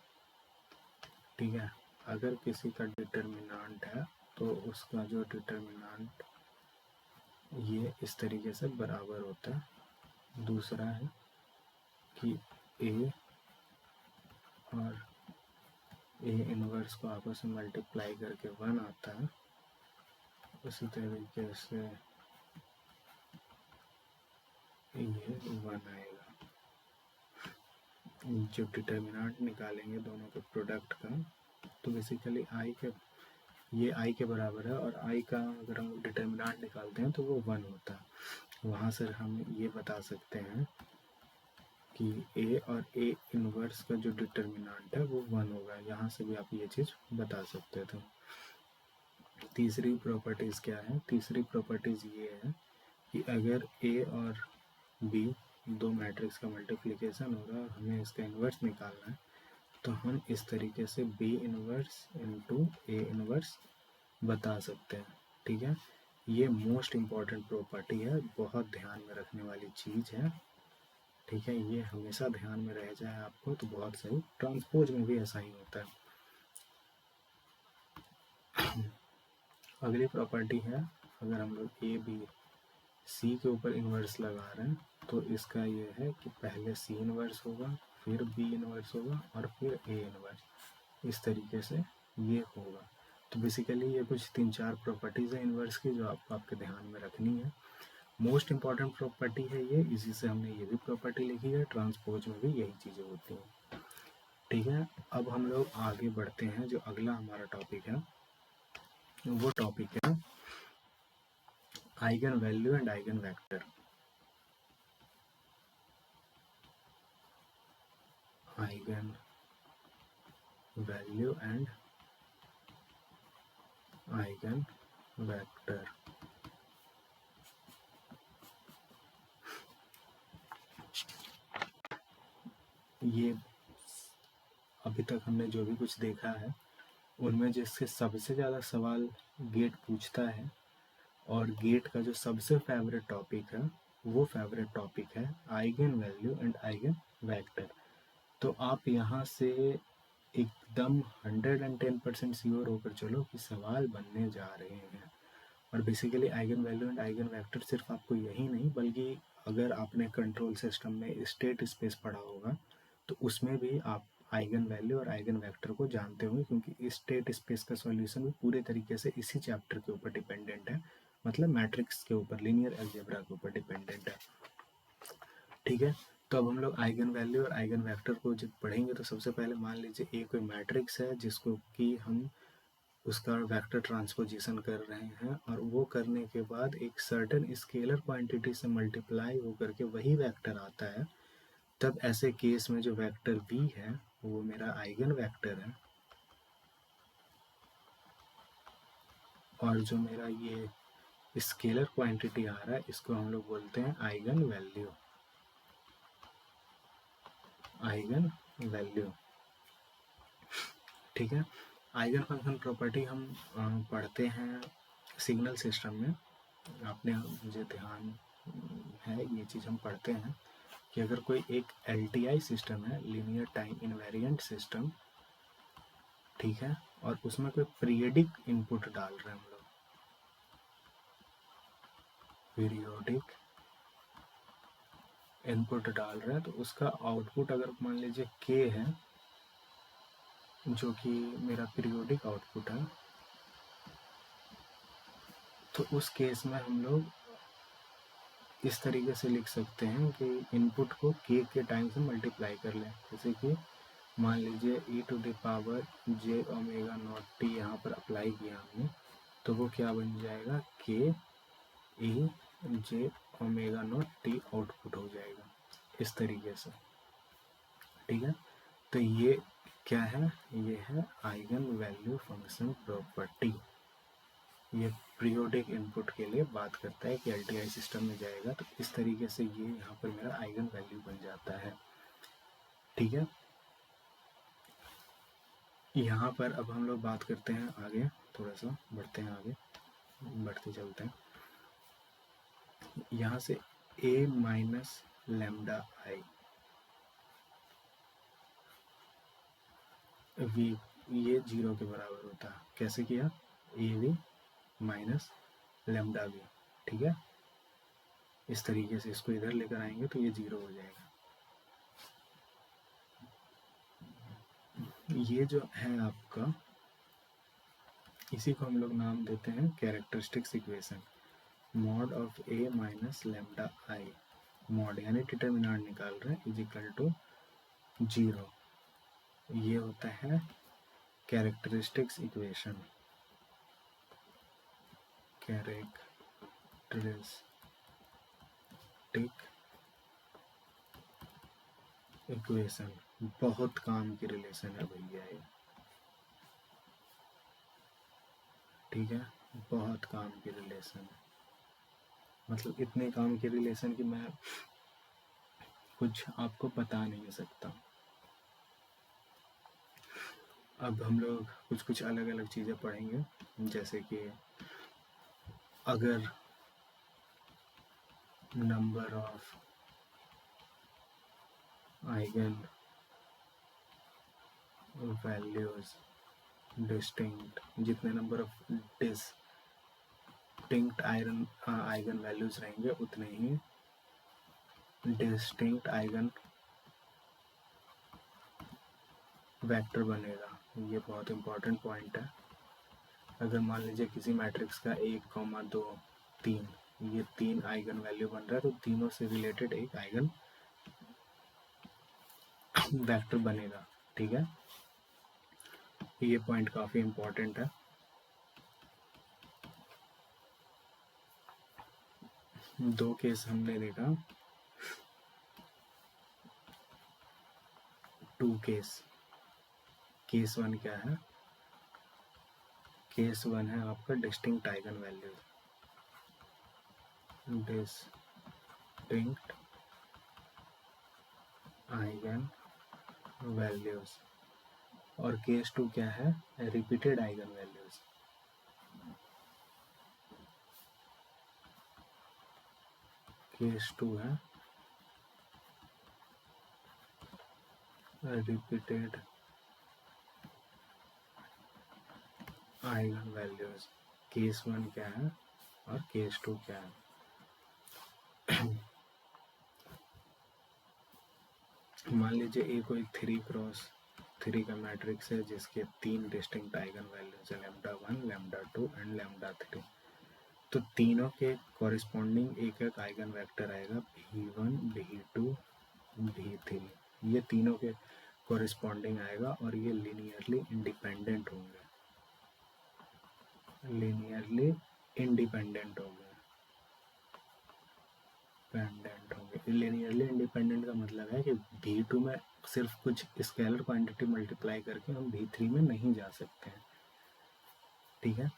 ठीक है। अगर किसी का डिटर्मिनेंट है तो उसका जो डिटर्मिनेंट ये इस तरीके से बराबर होता है। दूसरा है कि ए और ए इनवर्स को आपस में मल्टीप्लाई करके 1 आता है, उसी तरीके से ये 1 आएगा। जब डिटर्मिनेंट निकालेंगे दोनों के प्रोडक्ट का तो बेसिकली आई के, ये आई के बराबर है और आई का अगर हम डिटर्मिनेंट निकालते हैं तो वो 1 होता है। वहाँ से हम ये बता सकते हैं कि ए और ए इनवर्स का जो डिटर्मिनेंट है वो 1 होगा। यहाँ से भी आप ये चीज़ बता सकते थे। तीसरी प्रॉपर्टीज़ क्या है? तीसरी प्रॉपर्टीज़ ये है कि अगर ए और बी दो मैट्रिक्स का मल्टीप्लिकेशन हो रहा है और हमें इसका इन्वर्स निकालना है तो हम इस तरीके से B inverse into A inverse बता सकते हैं, ठीक है। ये मोस्ट इम्पॉर्टेंट प्रॉपर्टी है, बहुत ध्यान में रखने वाली चीज़ है, ठीक है। ये हमेशा ध्यान में रह जाए आपको तो बहुत सही। ट्रांसपोज में भी ऐसा ही होता है। अगली प्रॉपर्टी है, अगर हम लोग ए बी सी के ऊपर इन्वर्स लगा रहे हैं तो इसका ये है कि पहले सी इन्वर्स होगा, फिर बी इन्वर्स होगा और फिर ए इन्वर्स, इस तरीके से ये होगा। तो बेसिकली ये कुछ 3-4 प्रॉपर्टीज़ है इन्वर्स की जो आपको आपके ध्यान में रखनी है। मोस्ट इम्पॉर्टेंट प्रॉपर्टी है ये, इसी से हमने ये भी प्रॉपर्टी लिखी है, ट्रांसपोज में भी यही चीज़ें होती हैं। ठीक है, अब हम लोग आगे बढ़ते हैं। जो अगला हमारा टॉपिक है वो टॉपिक है eigen value and eigen vector. Eigen value and eigen vector. ये अभी तक हमने जो भी कुछ देखा है उनमें जिससे सबसे ज़्यादा सवाल गेट पूछता है और गेट का जो सबसे फेवरेट टॉपिक है वो फेवरेट टॉपिक है eigen value and eigen vector. तो आप यहाँ से एकदम 110% श्योर होकर चलो कि सवाल बनने जा रहे हैं। और basically eigen value and eigen vector सिर्फ आपको यही नहीं बल्कि अगर आपने कंट्रोल सिस्टम में स्टेट स्पेस पढ़ा होगा तो उसमें भी आप आइगन वैल्यू और आइगन वेक्टर को जानते होंगे, क्योंकि स्टेट स्पेस का सॉल्यूशन भी पूरे तरीके से इसी चैप्टर के ऊपर डिपेंडेंट है, मतलब मैट्रिक्स के ऊपर, लीनियर अलजेब्रा के ऊपर डिपेंडेंट है। ठीक है, तो अब हम लोग आइगन वैल्यू और आइगन वेक्टर को जब पढ़ेंगे तो सबसे पहले मान लीजिए एक कोई मैट्रिक्स है जिसको कि हम उसका वेक्टर ट्रांसपोजिशन कर रहे हैं और वो करने के बाद एक सर्टेन स्केलर क्वांटिटी से मल्टीप्लाई होकर के वही वेक्टर आता है। तब ऐसे केस में जो वेक्टर v है वो मेरा आइगन वेक्टर है और जो मेरा ये स्केलर क्वांटिटी आ रहा है इसको हम लोग बोलते हैं आइगन वैल्यू। आइगन वैल्यू, ठीक है। आइगन फंक्शन प्रॉपर्टी हम पढ़ते हैं सिग्नल सिस्टम में। आपने मुझे ध्यान है ये चीज़ हम पढ़ते हैं कि अगर कोई एक LTI सिस्टम है, लीनियर टाइम इनवेरिएंट सिस्टम, ठीक है, और उसमें कोई पीरियडिक इनपुट डाल रहे हैं हम लोग, पीरियोडिक इनपुट डाल रहे हैं, तो उसका आउटपुट अगर मान लीजिए k है जो कि मेरा पीरियोडिक आउटपुट है, तो उस केस में हम लोग इस तरीके से लिख सकते हैं कि इनपुट को k के टाइम से मल्टीप्लाई कर लें। जैसे कि मान लीजिए e⁻j ओमेगा नॉट t यहाँ पर अप्लाई किया हमने, तो वो क्या बन जाएगा, k e j omega naught t output हो जाएगा इस तरीके से। ठीक है, तो ये क्या है, ये है आइगन वैल्यू फंक्शन प्रॉपर्टी। ये पीरियोडिक इनपुट के लिए बात करता है कि LTI सिस्टम में जाएगा तो इस तरीके से ये यहाँ पर मेरा आइगन वैल्यू बन जाता है। ठीक है, यहाँ पर अब हम लोग बात करते हैं आगे, थोड़ा सा बढ़ते हैं आगे, बढ़ते चलते हैं। यहाँ से a minus lambda I v ये 0 के बराबर होता है। कैसे किया, A V minus lambda V. ठीक है, इस तरीके से इसको इधर लेकर आएंगे तो ये 0 हो जाएगा। ये जो है आपका, इसी को हम लोग नाम देते हैं characteristics equation. Mod of a minus lambda I, mod यानी डिटर्मिनेंट निकाल रहे हैं, इज इक्वल टू 0। ये होता है कैरेक्टरिस्टिक्स इक्वेशन, कैरेक्टरिस्टिक इक्वेशन। बहुत काम की रिलेशन है भैया ये, ठीक है, बहुत काम की रिलेशन है, मतलब इतने काम की रिलेशन कि मैं कुछ आपको बता नहीं सकता। अब हम लोग कुछ कुछ अलग अलग चीज़ें पढ़ेंगे, जैसे कि अगर number of eigen values distinct, जितने number of distinct eigen values रहेंगे उतने ही डिस्टिंक्ट आइगन वेक्टर बनेगा। ये बहुत इंपॉर्टेंट पॉइंट है। अगर मान लीजिए किसी मैट्रिक्स का 1, 2, 3 ये 3 आइगन वैल्यू बन रहा है तो तीनों से रिलेटेड एक आइगन वेक्टर बनेगा। ठीक है, ये पॉइंट काफ़ी इम्पोर्टेंट है। दो केस हमने देखा, टू केस। केस वन क्या है? केस वन है आपका distinct eigen values, distinct eigen values. और केस टू क्या है? Repeated eigen values. Case two है repeated eigen values. Case one क्या है और केस टू क्या है? मान लीजिए ए कोई 3x3 का मैट्रिक्स है जिसके 3 डिस्टिंक्ट आइगन वैल्यूज है, λ1, λ2 एंड λ3। तो तीनों के कॉरिस्पॉन्डिंग एक एक आइगन वेक्टर आएगा, v1, v2, v3। ये तीनों के कॉरिस्पॉन्डिंग आएगा और ये लीनियरली इंडिपेंडेंट होंगे, लीनियरली इंडिपेंडेंट होंगे। लीनियरली इंडिपेंडेंट का मतलब है कि v2 में सिर्फ कुछ स्केलर क्वांटिटी मल्टीप्लाई करके हम v3 में नहीं जा सकते हैं। ठीक है,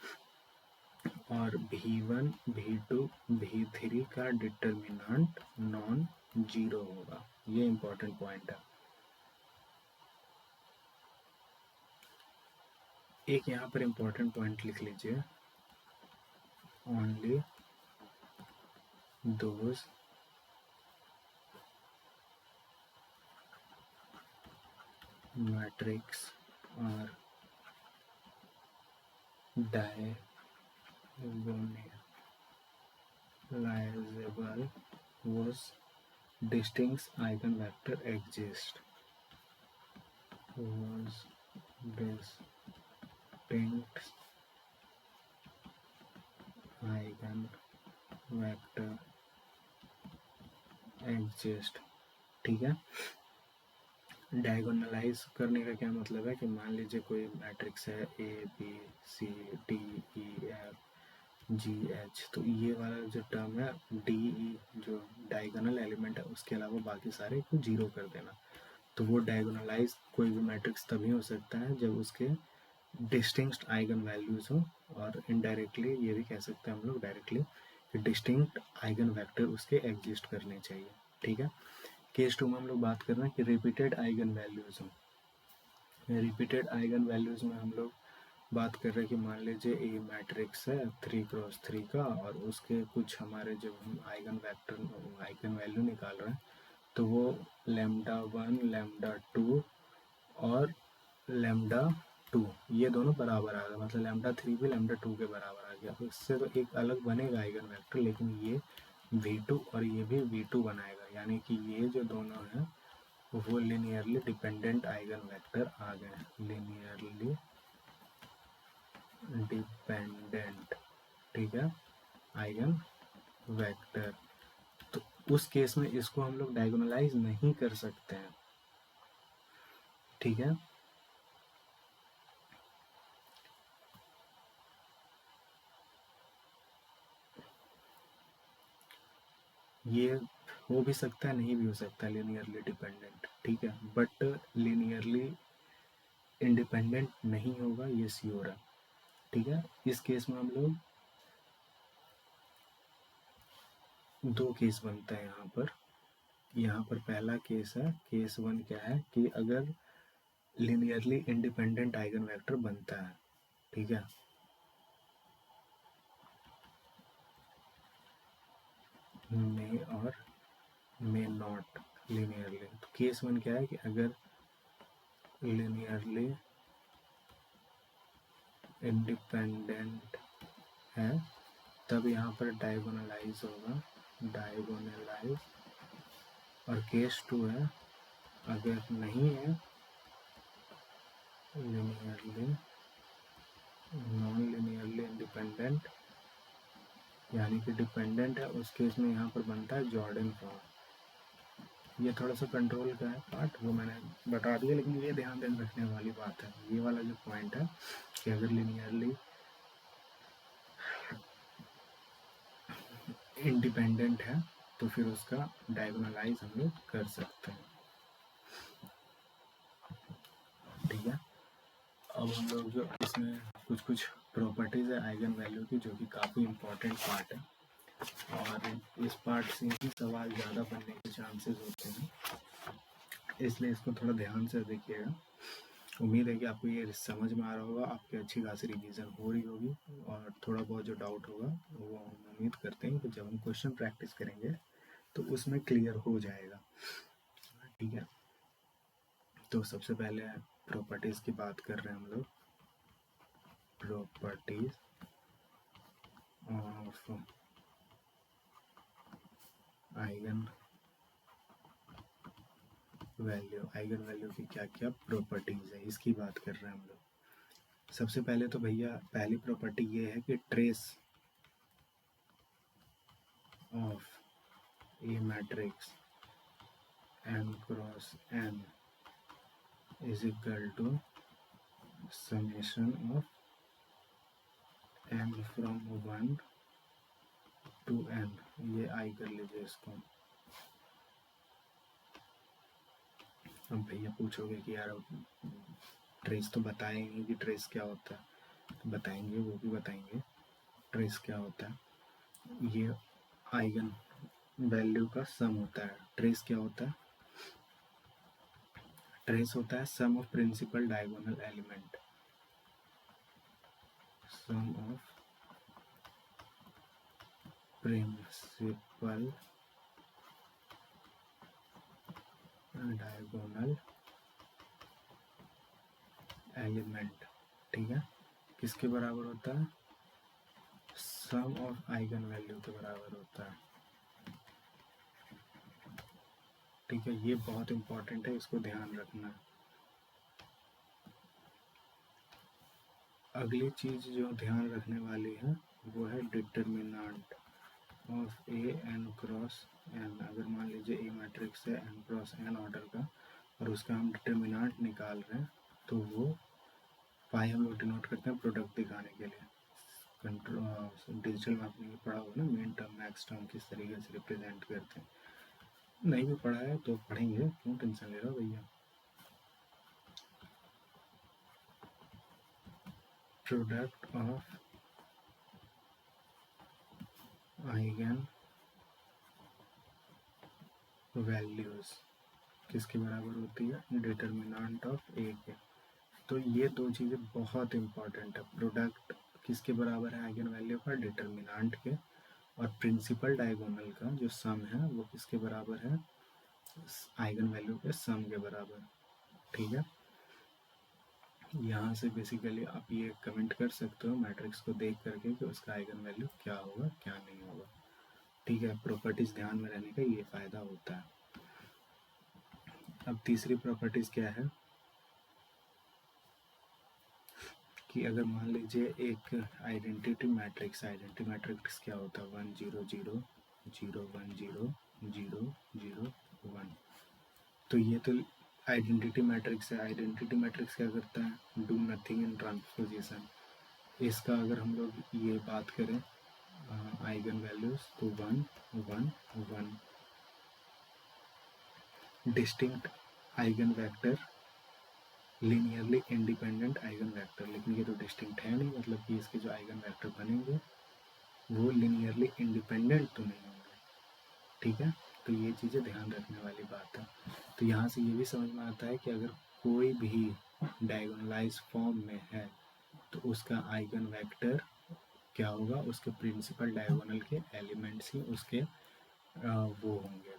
और v1, v2, v3 का डिटर्मिनेंट नॉन जीरो होगा। ये इंपॉर्टेंट पॉइंट है। एक यहाँ पर इंपॉर्टेंट पॉइंट लिख लीजिए, only those matrix are diagonalizable whose distinct eigenvector exist, whose distinct eigenvector exist। ठीक है, डायगोनलाइज करने का क्या मतलब है कि मान लीजिए कोई मैट्रिक्स है ABCDEFGH, तो ये वाला जो टर्म है DE जो डायगोनल एलिमेंट है उसके अलावा बाकी सारे को जीरो कर देना। तो वो डायगोनलाइज कोई भी मैट्रिक्स तभी हो सकता है जब उसके डिस्टिंक्ट आइगन वैल्यूज हो, और इनडायरेक्टली ये भी कह सकते हैं हम लोग डायरेक्टली कि डिस्टिंक्ट आइगन वेक्टर उसके एग्जिस्ट करने चाहिए। ठीक है, केस टू में हम लोग बात कर रहे हैं कि रिपीटेड आइगन वैल्यूज हो। रिपीटेड आइगन वैल्यूज में हम लोग बात कर रहे हैं कि मान लीजिए ए मैट्रिक्स है 3x3 का और उसके कुछ हमारे जब हम आइगन वेक्टर आइगन वैल्यू निकाल रहे हैं तो वो λ1, λ2 और λ2 ये दोनों बराबर आ गए, मतलब λ3 भी λ2 के बराबर आ गया। तो इससे तो एक अलग बनेगा आइगन वेक्टर, लेकिन ये v2 और ये भी v2 बनाएगा, यानी कि ये जो दोनों हैं वो लीनियरली डिपेंडेंट आइगन वेक्टर आ गए, लीनियरली डिपेंडेंट। ठीक है, आइगन वेक्टर। तो उस केस में इसको हम लोग डायगोनलाइज नहीं कर सकते हैं। ठीक है, ये हो भी सकता है, नहीं भी हो सकता लीनियरली डिपेंडेंट। ठीक है, बट लीनियरली इंडिपेंडेंट नहीं होगा, ये श्योर है। ठीक है, इस केस में हम लोग दो केस बनता है यहाँ पर। पहला केस है, केस वन क्या है कि अगर लीनियरली इंडिपेंडेंट आइगन वेक्टर बनता है। ठीक है, मे और मे नॉट लीनियरली। तो केस वन क्या है कि अगर लीनियरली इंडिपेंडेंट है तब यहाँ पर डायगोनलाइज होगा, डायगोनलाइज। और केस टू है अगर नहीं है लीनियरली नॉन लीनियरली इंडिपेंडेंट यानी कि डिपेंडेंट है, उस केस में यहाँ पर बनता है जॉर्डन फॉर्म। ये थोड़ा सा कंट्रोल का है पार्ट, वो मैंने बता दिया, लेकिन ये ध्यान रखने वाली बात है, ये वाला जो पॉइंट है कि अगर लिनियरली इंडिपेंडेंट है तो फिर उसका डायगोनलाइज हम लोग कर सकते हैं। ठीक है, अब हम लोग जो इसमें कुछ प्रॉपर्टीज़ है आइगन वैल्यू की, जो कि काफ़ी इम्पोर्टेंट पार्ट है, और इस पार्ट से ही सवाल ज़्यादा बनने के चांसेस होते हैं, इसलिए इसको थोड़ा ध्यान से देखिएगा। उम्मीद है कि आपको ये समझ में आ रहा होगा, आपकी अच्छी खासी रिवीजन हो रही होगी, और थोड़ा बहुत जो डाउट होगा वो हम उम्मीद करते हैं कि जब हम क्वेश्चन प्रैक्टिस करेंगे तो उसमें क्लियर हो जाएगा। ठीक है, तो सबसे पहले प्रॉपर्टीज़ की बात कर रहे हैं हम लोग। Properties of eigen value, eigen value की क्या क्या प्रॉपर्टीज है इसकी बात कर रहे हैं हम लोग। सबसे पहले तो भैया पहली प्रॉपर्टी ये है कि trace of a matrix n cross n is equal to summation of n from 1 to n। ये आई कर लीजिए इसको। अब भैया पूछोगे कि यार ट्रेस तो बताए नहीं कि ट्रेस क्या होता है, तो बताएंगे, वो भी बताएंगे ट्रेस क्या होता है। ये आइगन वैल्यू का सम होता है। ट्रेस क्या होता है? ट्रेस होता है sum of principal diagonal element, sum of principal diagonal element. ठीक है, किसके बराबर होता है? सम ऑफ आइगन वैल्यू के बराबर होता है। ठीक है, ये बहुत इंपॉर्टेंट है, इसको ध्यान रखना। अगली चीज जो ध्यान रखने वाली है वो है determinant of A N cross N. अगर मान लीजिए ए मैट्रिक्स है एन क्रॉस एन ऑर्डर का, और उसका हम डिटर्मिनेंट निकाल रहे हैं, तो वो पाई हम लोग डिनोट करते हैं प्रोडक्ट दिखाने के लिए। कंट्रोल डिजिटल में आपने पढ़ा होगा ना, मेन टर्म मैक्स टर्म किस तरीके से रिप्रेजेंट करते हैं। नहीं भी पढ़ा है तो पढ़ेंगे, क्यों टेंशन ले रहा हो भैया। प्रोडक्ट ऑफ आइगन वैल्यूज किसके बराबर होती है? डिटर्मिनेंट ऑफ ए के। तो ये दो चीज़ें बहुत इंपॉर्टेंट है। प्रोडक्ट किसके बराबर है आइगन वैल्यू का? डिटर्मिनेंट के। और प्रिंसिपल डायगोनल का जो सम है वो किसके बराबर है? आइगन वैल्यू के सम के बराबर। ठीक है, यहाँ से बेसिकली आप ये कमेंट कर सकते हो मैट्रिक्स को देख करके कि उसका आइगन वैल्यू क्या होगा क्या नहीं होगा। ठीक है, प्रॉपर्टीज ध्यान में रहने का ये फायदा होता है। अब तीसरी प्रॉपर्टीज क्या है कि अगर मान लीजिए एक आइडेंटिटी मैट्रिक्स क्या होता है? 1 0 0 0 1 0 0 0 1। तो ये तो आइडेंटिटी मैट्रिक्स है। आइडेंटिटी मैट्रिक्स क्या करता है? Do nothing in transposition. इसका अगर हम लोग ये बात करें आइगन वैल्यूज, तो 1 1 1 distinct eigen vector, linearly independent eigen vector. लेकिन ये तो डिस्टिंक्ट है नहीं, मतलब कि इसके जो आइगन वेक्टर बनेंगे वो लीनियरली इंडिपेंडेंट तो नहीं होंगे। ठीक है, तो ये चीज़ें ध्यान रखने वाली बात है। तो यहाँ से ये भी समझ में आता है कि अगर कोई भी डायगोनलाइज फॉर्म में है तो उसका आइगन वेक्टर क्या होगा? उसके प्रिंसिपल डायगोनल के एलिमेंट्स ही उसके वो होंगे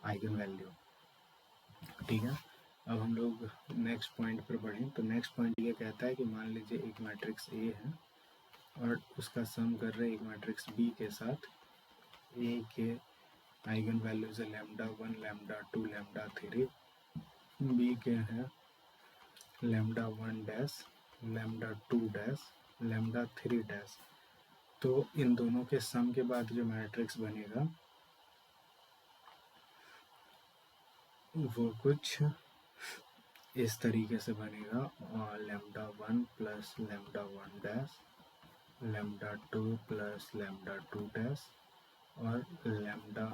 आइगन वैल्यू। ठीक है, अब हम लोग नेक्स्ट पॉइंट पर बढ़ें। तो नेक्स्ट पॉइंट ये कहता है कि मान लीजिए एक मैट्रिक्स ए है और उसका सम कर रहे हैं एक मैट्रिक्स बी के साथ। ए के आइगन वैल्यूज है लैम्डा 1 लैम्डा 2 लैम्डा 3, बी के हैं lambda 1 dash lambda 2 dash lambda 3 dash. तो इन दोनों के सम के बाद जो मैट्रिक्स बनेगा वो कुछ इस तरीके से बनेगा, lambda 1 plus lambda 1 dash, lambda 2 plus lambda 2 dash, और लैम्डा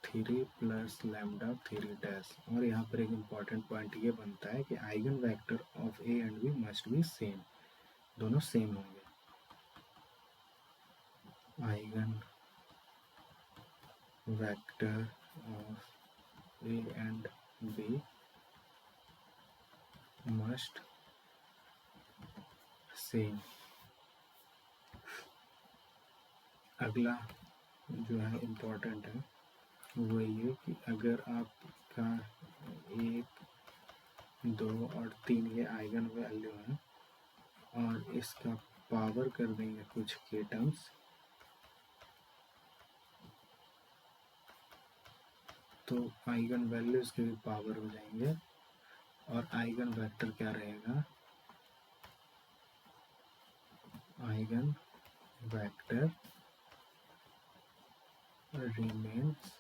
3 प्लस लैम्डा 3 डैश। और यहाँ पर एक इम्पॉर्टेंट पॉइंट ये बनता है कि eigen vector of A and B must be same, दोनों सेम होंगे। Eigen vector of A and B must same. अगला जो है इम्पोर्टेंट है वो ये कि अगर आपका 1, 2 और 3 ये आइगन वैल्यू हैं और इसका पावर कर देंगे कुछ के टर्म्स, तो आइगन वैल्यूज के भी पावर हो जाएंगे और आइगन वेक्टर क्या रहेगा, आइगन वेक्टर रिमेन्स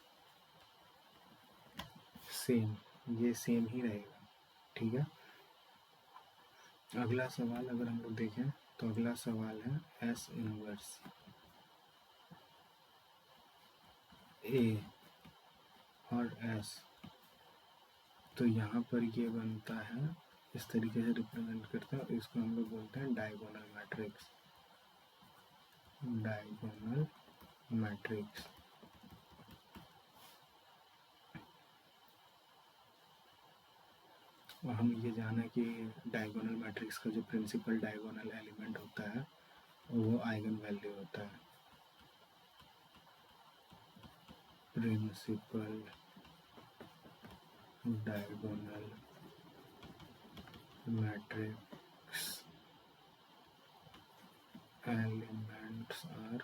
सेम, ये सेम ही रहेगा। ठीक है। अगला सवाल अगर हम लोग देखें तो अगला सवाल है एस इनवर्स ए और एस। तो यहाँ पर ये बनता है, इस तरीके से रिप्रेजेंट करते हैं, इसको हम लोग बोलते हैं डायगोनल मैट्रिक्स। Diagonal matrix. और हम ये जाना कि डायगोनल मैट्रिक्स का जो प्रिंसिपल डायगोनल एलिमेंट होता है वो आइगन वैल्यू होता है। Principal diagonal matrix elements are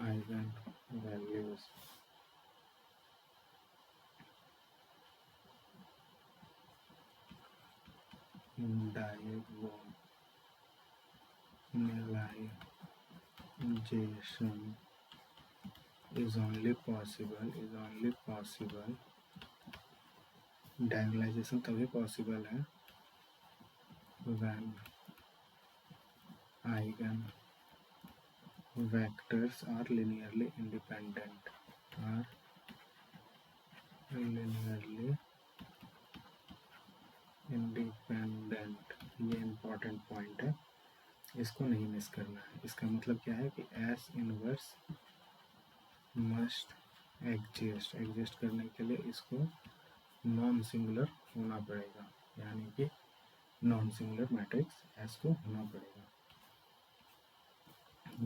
eigen values. Diagonalization is only possible diagonalization तभी possible है when eigen vectors are linearly independent, ये important point है, इसको नहीं मिस करना है। इसका मतलब क्या है कि एस इनवर्स मस्ट एग्जिस्ट करने के लिए इसको नॉन सिंगुलर होना पड़ेगा, यानी कि नॉन सिंगुलर मैट्रिक्स एस को होना पड़ेगा।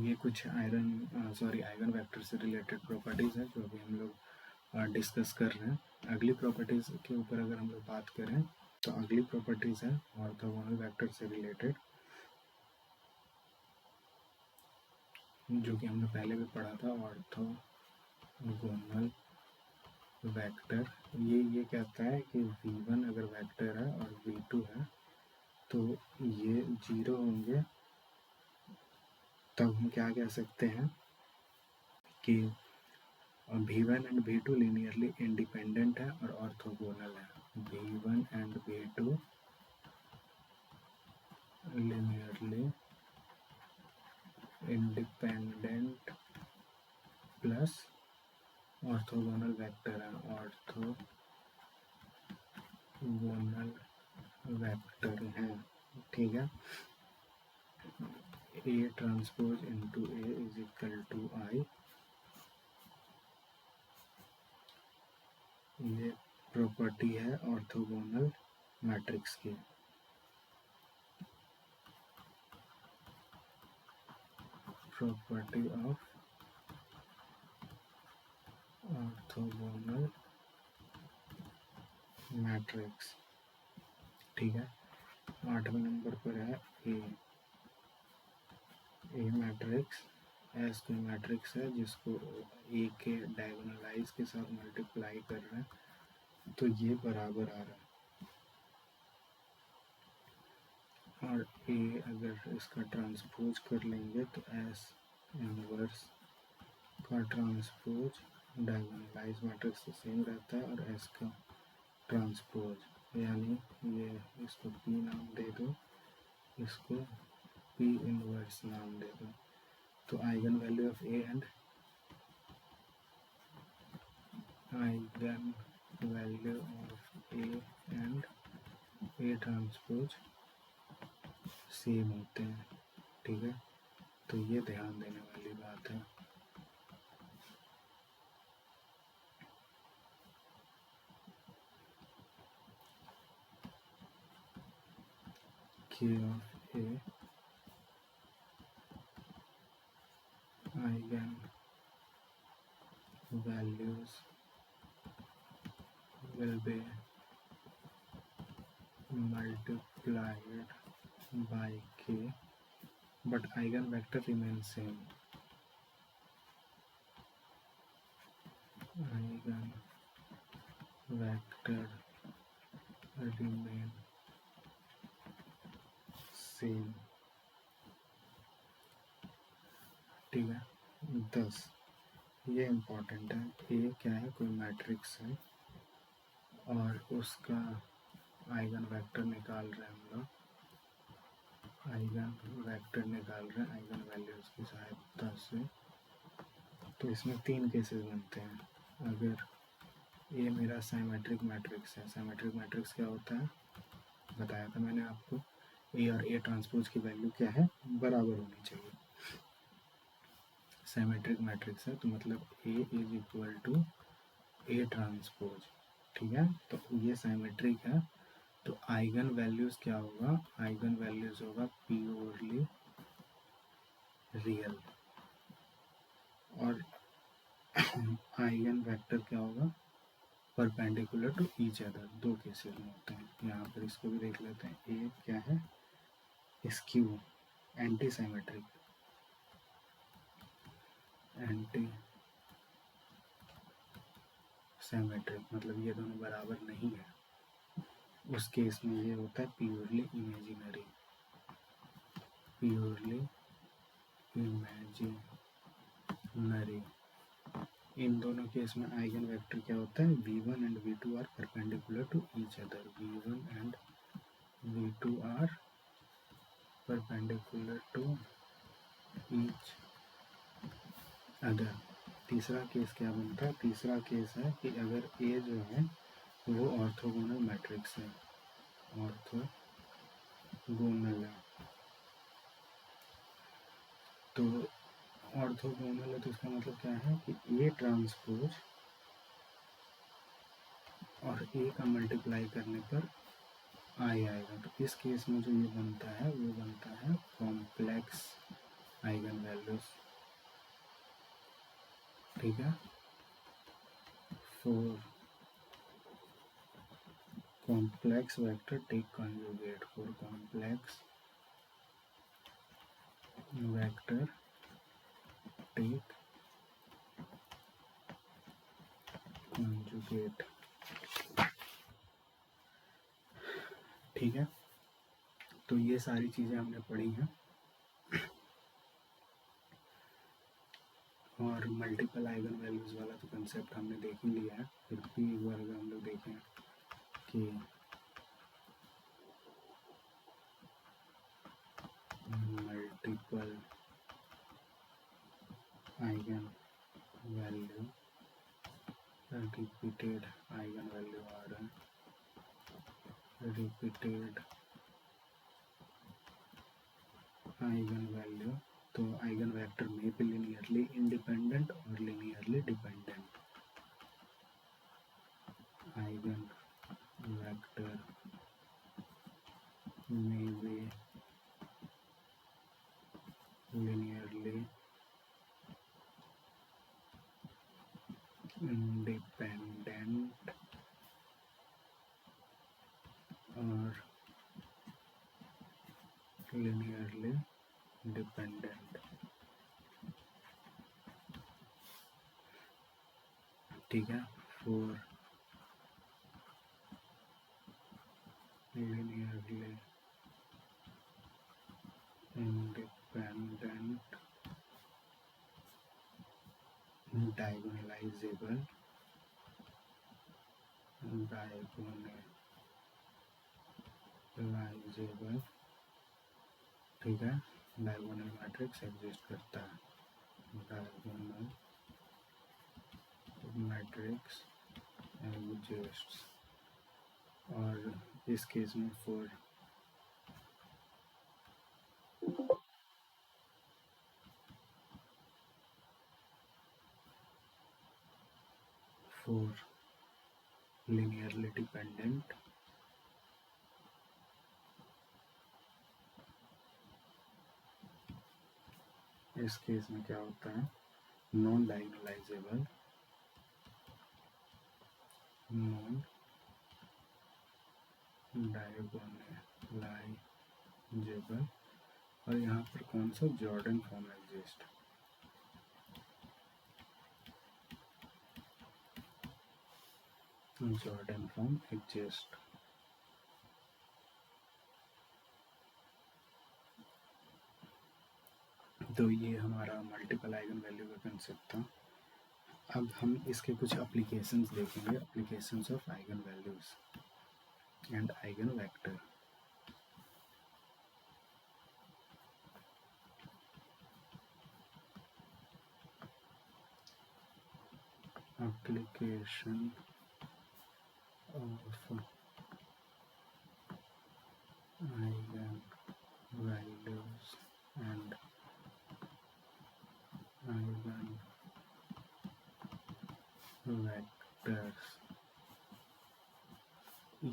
ये कुछ आइगन वेक्टर से रिलेटेड प्रॉपर्टीज़ है जो अभी हम लोग डिस्कस कर रहे हैं। अगली प्रॉपर्टीज़ के ऊपर अगर हम लोग बात करें तो अगली प्रॉपर्टीज़ है ऑर्थोगोनल वेक्टर से रिलेटेड, जो कि हमने पहले भी पढ़ा था। ऑर्थोगोनल वेक्टर ये कहता है कि v1 अगर वेक्टर है और v2 है तो ये 0 होंगे, तब हम क्या कह सकते हैं कि v1 and v2 linearly independent है और ऑर्थोगोनल है। v1 and v2 linearly independent plus orthogonal vector है, ऑर्थोगोनल वेक्टर है। ठीक है। A transpose into A is equal to I, ये प्रॉपर्टी है ऑर्थोगोनल मैट्रिक्स की। Property of orthogonal matrix. ठीक है। 8वें नंबर पर है ए मैट्रिक्स। एस कोई मैट्रिक्स है जिसको ए के डायगोनलाइज के साथ मल्टीप्लाई कर रहे हैं, तो ये बराबर आ रहा है। और ए अगर इसका ट्रांसपोज कर लेंगे तो एस इनवर्स का ट्रांसपोज डायगोनलाइज मैट्रिक्स से सेम रहता है, और एस का ट्रांसपोज यानी ये इसको पी नाम दे दो, इसको पी इनवर्स नाम दे दो। तो eigen value of A and eigen value of A and A transpose same होते हैं, ठीक है। तो ये ध्यान देने वाली बात है। K of A eigen values will be multiplied by K, but eigenvector remains same. Eigenvector remain same, ठीक है। 10 ये इम्पोर्टेंट है। ए क्या है, कोई मैट्रिक्स है और उसका आइगन वेक्टर निकाल रहे हैं हम लोग, आइगन वेक्टर निकाल रहे हैं आइगन वैल्यूज की सहायता से। तो इसमें 3 केसेस बनते हैं। अगर ये मेरा साइमेट्रिक मैट्रिक्स है, साइमेट्रिक मैट्रिक्स क्या होता है बताया था मैंने आपको, ए और ए ट्रांसपोज की वैल्यू क्या है, बराबर होनी चाहिए। साइमेट्रिक मैट्रिक्स है तो मतलब A is equal to A transpose, ठीक है। तो ये साइमेट्रिक है, तो आइगन वैल्यूज क्या होगा, आइगन वैल्यूज होगा प्योरली रियल, और आइगन वेक्टर क्या होगा, perpendicular to each other. 2 cases में होते हैं। यहाँ पर इसको भी देख लेते हैं। ए क्या है, skew, anti symmetric, anti symmetric मतलब ये दोनों बराबर नहीं है। उस केस में ये होता है प्योरली इमेजिनरी, प्योरली इमेजिनरी। इन दोनों केस में आइगन वेक्टर क्या होता है, v1 and v2 are perpendicular to each other, v1 and v2 are perpendicular to each other. तीसरा केस क्या बनता है, तीसरा केस है कि अगर ए जो है वो ऑर्थोगोनल मैट्रिक्स है, ऑर्थोगोनल है। तो ऑर्थोगोनल है तो इसका मतलब क्या है कि ए ट्रांसपोज और ए का मल्टीप्लाई करने पर आई आएगा। तो इस केस में जो ये बनता है वो बनता है कॉम्प्लेक्स आइगन वैल्यूज, ठीक है। For complex vector take conjugate, for complex vector take conjugate, ठीक है। तो ये सारी चीज़ें हमने पढ़ी हैं, और मल्टीपल आइगन वैल्यूज वाला तो कंसेप्ट हमने देख ही लिया है। फिर भी एक बार अगर हम लोग देखें कि multiple eigen value, repeated eigen value आ रहा है, रिपीटेड आइगन वैल्यू, तो आइगन वेक्टर में भी लीनियरली इंडिपेंडेंट और लीनियरली डिपेंडेंट। आइगन वेक्टर में भी लीनियरली इंडिपेंडेंट और लीनियरली डिपेंडेंट, ठीक है। फॉर लीनियरली independent diagonalizable ठीक है, डायगोनल मैट्रिक्स एग्जिस्ट करता है, डायगोनल मैट्रिक्स एग्जिस्ट, और इस केस में for linearly dependent इस केस में क्या होता है, नॉन डायगोनलाइजेबल और यहाँ पर कौन सा Jordan form exist, Jordan form exist. तो ये हमारा मल्टीपल आइगन वैल्यू का कंसेप्ट था। अब हम इसके कुछ एप्लीकेशंस देखेंगे, applications of eigen values and eigen vector. Application of eigen values and eigen vectors.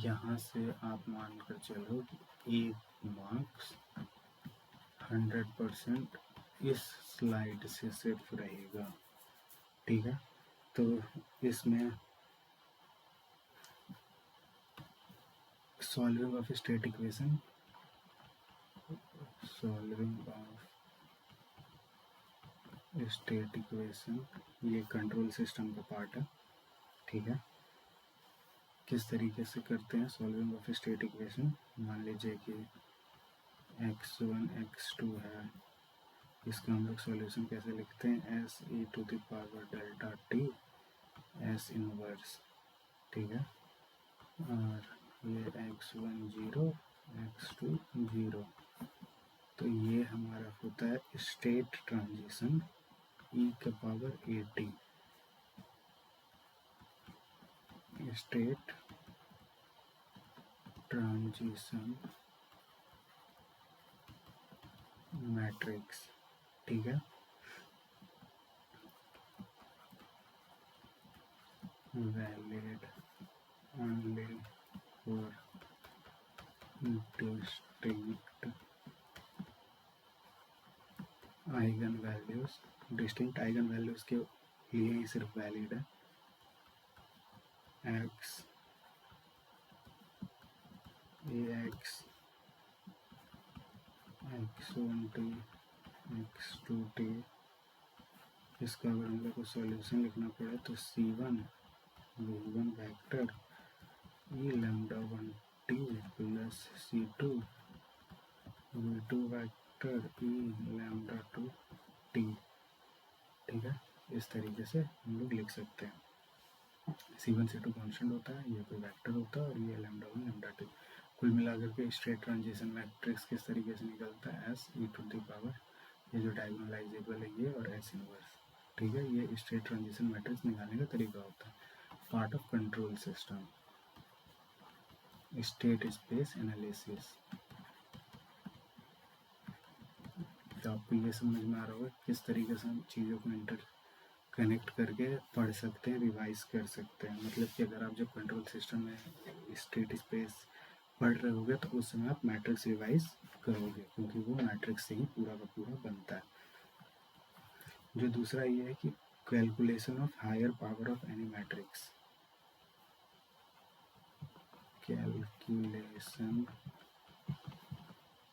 यहाँ से आप मान कर चलो कि एक मार्क्स 100% इस स्लाइड से सिर्फ रहेगा, ठीक है। तो इसमें solving of state equation, solving of state equation ये कंट्रोल सिस्टम का पार्ट है, ठीक है। किस तरीके से करते हैं सॉल्विंग ऑफ स्टेट इक्वेशन, मान लीजिए कि x1 x2 है, इसका हम लोग सॉल्यूशन कैसे लिखते हैं, s e to the power delta t s inverse, ठीक है। और ये x1 0 x2 0, तो ये हमारा होता है स्टेट ट्रांजिशन e के power at, state transition matrix, ठीक है। Valid only for distinct eigen values, distinct eigen values के लिए ही सिर्फ वैलिड है। x ax x1t x2t, इसका अगर हम लोग को सॉल्यूशन लिखना पड़े तो c1 v1 vector e lambda 1t plus c2 v2 vector e lambda 2t, ठीक है। इस तरीके से हम लोग लिख सकते हैं। c1 c2 कॉन्स्टेंट होता है, ये कोई वेक्टर होता है, और ये लैम्डा 1 लैम्डा 2। कुल मिलाकर के स्टेट ट्रांजिशन मैट्रिक्स किस तरीके से निकलता है, s e to the power, ये जो डायगोनलाइजेबल है ये, और s इनवर्स, ठीक है। ये स्टेट ट्रांजिशन मैट्रिक्स निकालने का तरीका होता है। Part of control system, state space analysis. तो आपको ये समझ में आ रहा होगा किस तरीके से हम चीज़ों को इंटर कनेक्ट करके पढ़ सकते हैं, रिवाइज कर सकते हैं। मतलब कि अगर आप जब कंट्रोल सिस्टम में स्टेट स्पेस पढ़ रहे होगे तो उस समय आप मैट्रिक्स रिवाइज करोगे, क्योंकि वो मैट्रिक्स से ही पूरा का पूरा बनता है। जो दूसरा ये है कि calculation of higher power of any matrix, calculation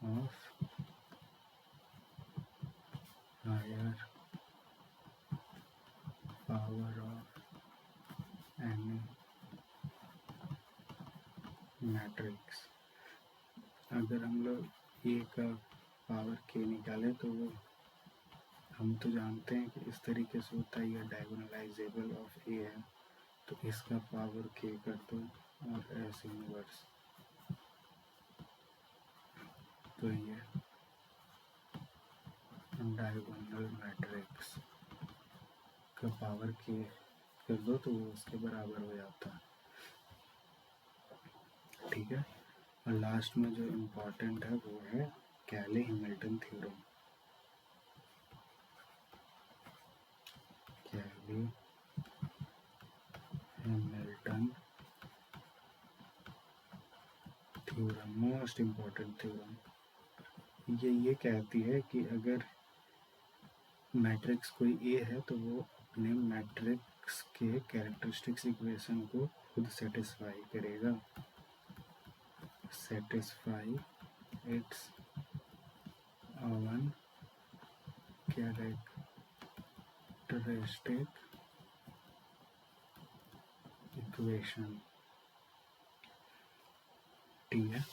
of higher power of any matrix. अगर हम लोग ए का पावर k निकाले तो वो हम तो जानते हैं कि इस तरीके से होता है, ये डायगोनलाइजेबल ऑफ ए है, तो इसका पावर k कर दो और एस इनवर्स, तो ये डायगोनल मैट्रिक्स का पावर k कर दो तो वो उसके बराबर हो जाता है। ठीक है, और लास्ट में जो इम्पोर्टेंट है वो है कैले हैमिल्टन थ्योरम। कैले Hamilton theorem most important theorem. ये कहती है कि अगर मैट्रिक्स कोई ए है तो वो अपने मैट्रिक्स के कैरेक्टरिस्टिक्स इक्वेशन को खुद सेटिस्फाई करेगा। Satisfy its own characteristic equation. ठीक है,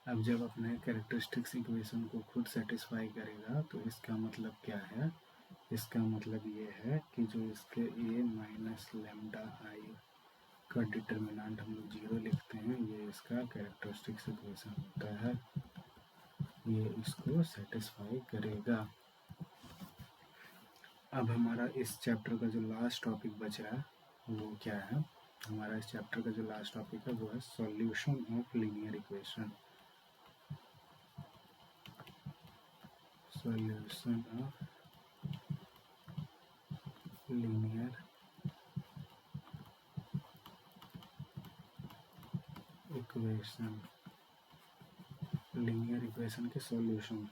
अब जब अपने कैरेक्टरिस्टिक्स इक्वेशन को खुद सेटिस्फाई करेगा तो इसका मतलब क्या है? इसका मतलब ये है कि जो इसके a माइनस लेमडा आई का डिटर्मिनेंट हम लोग 0 लिखते हैं, ये इसका कैरेक्टरिस्टिक्स इक्वेशन होता है, ये इसको सेटिस्फाई करेगा। अब हमारा इस चैप्टर का जो लास्ट टॉपिक बच रहा है वो क्या है? हमारा इस चैप्टर का जो लास्ट टॉपिक है वो है solution of linear equation. Solution of linear equation, linear equation के सॉल्यूशन।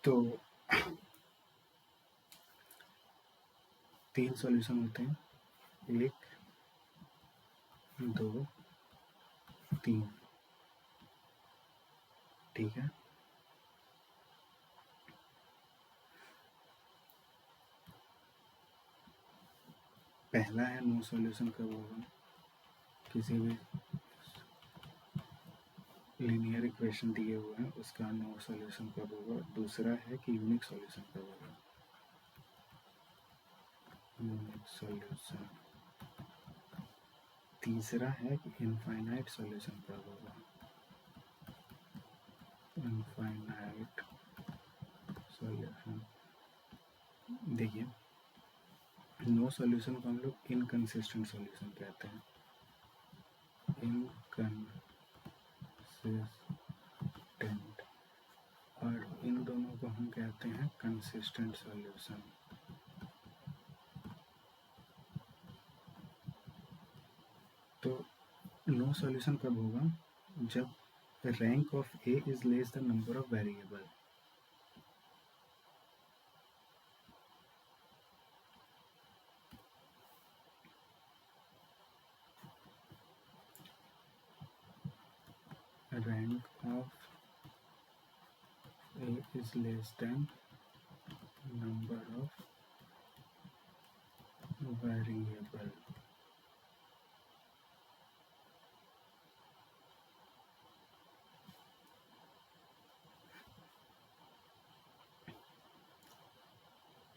तो 3 सॉल्यूशन होते हैं, 1 2 3। ठीक है, पहला है नो सॉल्यूशन कब होगा? किसी भी लीनियर इक्वेशन दिए हुए हैं उसका नो सॉल्यूशन कब होगा। दूसरा है कि यूनिक सॉल्यूशन कब होगा। Unique solution. तीसरा है कि इनफाइनाइट सॉल्यूशन कब होगा। Infinite solution. देखिए, नो सॉल्यूशन को हम लोग इनकंसिस्टेंट सॉल्यूशन कहते हैं। इनकंसिस्टेंट, और इन दोनों को हम कहते हैं कंसिस्टेंट सॉल्यूशन। तो नो सॉल्यूशन कब होगा? जब rank of A is less the number of variable. Rank of A is less than number of variable.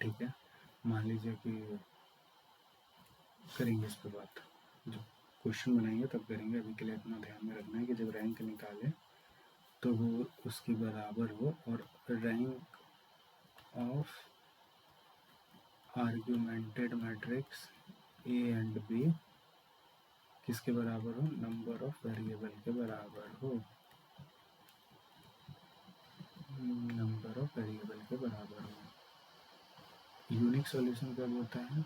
ठीक है, मान लीजिए कि करेंगे इस पर बात, जब क्वेश्चन बनाएंगे तब करेंगे। अभी के लिए अपना ध्यान में रखना है कि जब रैंक निकाले तो वो उसके बराबर हो, और rank of augmented matrix A and B किसके बराबर हो? नंबर ऑफ वेरिएबल के बराबर हो। नंबर ऑफ वेरिएबल के बराबर हो। यूनिक सॉल्यूशन कब होता है?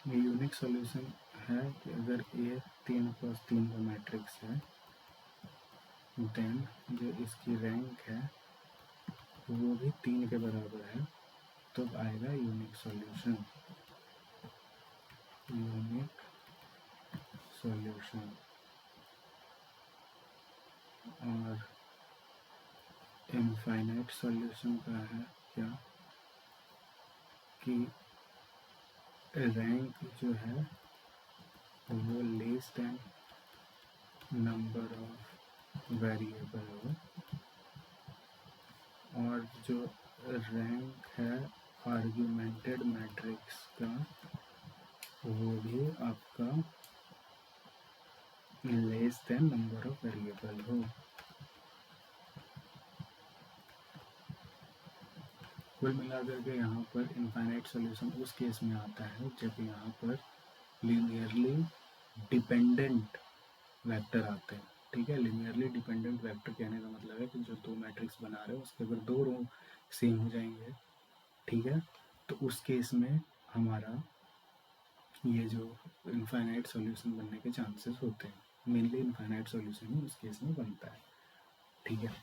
यूनिक सॉल्यूशन है कि अगर ए 3x3 का मैट्रिक्स है, देन जो इसकी रैंक है वो भी 3 के बराबर है, तो आएगा यूनिक सॉल्यूशन। Unique solution. और इनफाइनाइट सॉल्यूशन का है क्या कि रैंक जो है वो less than number of variable हो, और जो रैंक है आर्ग्यूमेंटेड मैट्रिक्स का वो भी आपका less than number of variable हो। कुल मिलाकर के यहाँ पर इनफाइनाइट सॉल्यूशन उस केस में आता है जब यहाँ पर लीनियरली डिपेंडेंट वेक्टर आते हैं। ठीक है, लीनियरली डिपेंडेंट वेक्टर कहने का मतलब है कि जो दो मैट्रिक्स बना रहे हो उसके अगर दो रो सेम हो जाएंगे, ठीक है, तो उस केस में हमारा ये जो इनफाइनाइट सॉल्यूशन बनने के चांसेस होते हैं। मेनली इनफाइनाइट सॉल्यूशन ही उस केस में बनता है। ठीक है,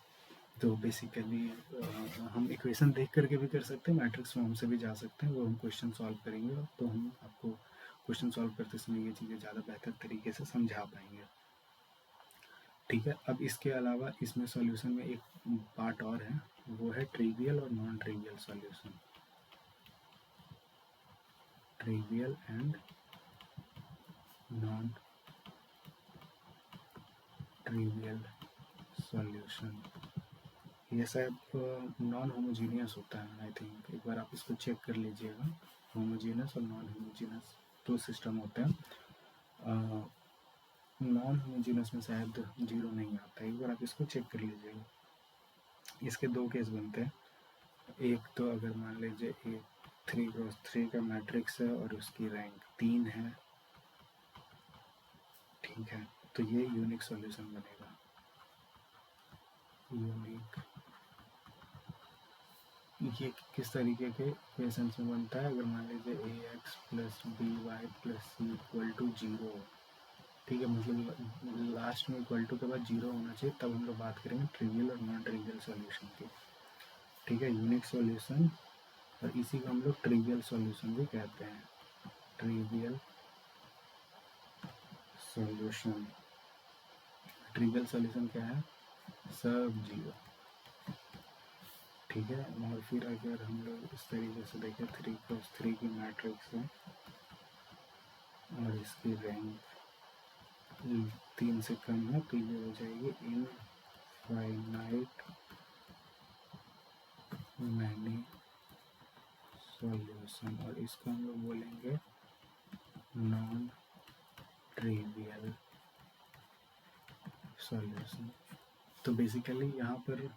तो बेसिकली हम इक्वेशन देख करके भी कर सकते हैं, मैट्रिक्स फॉर्म से भी जा सकते हैं, वो हम क्वेश्चन सॉल्व करेंगे तो हम आपको क्वेश्चन सॉल्व करते समय ये चीज़ें ज़्यादा बेहतर तरीके से समझा पाएंगे। ठीक है, अब इसके अलावा इसमें सॉल्यूशन में एक पार्ट और है, वो है ट्रिवियल और non trivial solution. Trivial and non trivial solution, ये शायद नॉन होमोजीनियस होता है आई थिंक, एक बार आप इसको चेक कर लीजिएगा। होमोजीनियस और नॉन होमोजीनियस दो सिस्टम होते हैं। नॉन होमोजीनियस में शायद जीरो नहीं आता, एक बार आप इसको चेक कर लीजिएगा। इसके दो केस बनते हैं, एक तो अगर मान लीजिए एक 3x3 का मैट्रिक्स है और उसकी रैंक 3 है, ठीक है, तो ये यूनिक सॉल्यूशन बनेगा। यूनिक ये किस तरीके के इक्वेशन में बनता है, अगर मान लीजिए ax plus B Y plus C equal to 0, ठीक है, मतलब लास्ट में इक्वल टू के बाद 0 होना चाहिए, तब हम लोग बात करेंगे ट्रिवियल और नॉन ट्रिवियल सॉल्यूशन की। ठीक है, यूनिक सॉल्यूशन, और इसी को हम लोग ट्रिवियल सॉल्यूशन भी कहते हैं। ट्रिवियल सॉल्यूशन, ट्रिवियल सॉल्यूशन क्या है, सब 0। ठीक है, और फिर अगर हम लोग इस तरीके से देखें 3x3 की मैट्रिक्स है और इसकी रैंक 3 से कम है, तो ये हो जाएगी इनफाइनाइट मैनी सॉल्यूशन, और इसको हम लोग बोलेंगे नॉन ट्रिवियल सॉल्यूशन। तो बेसिकली यहाँ पर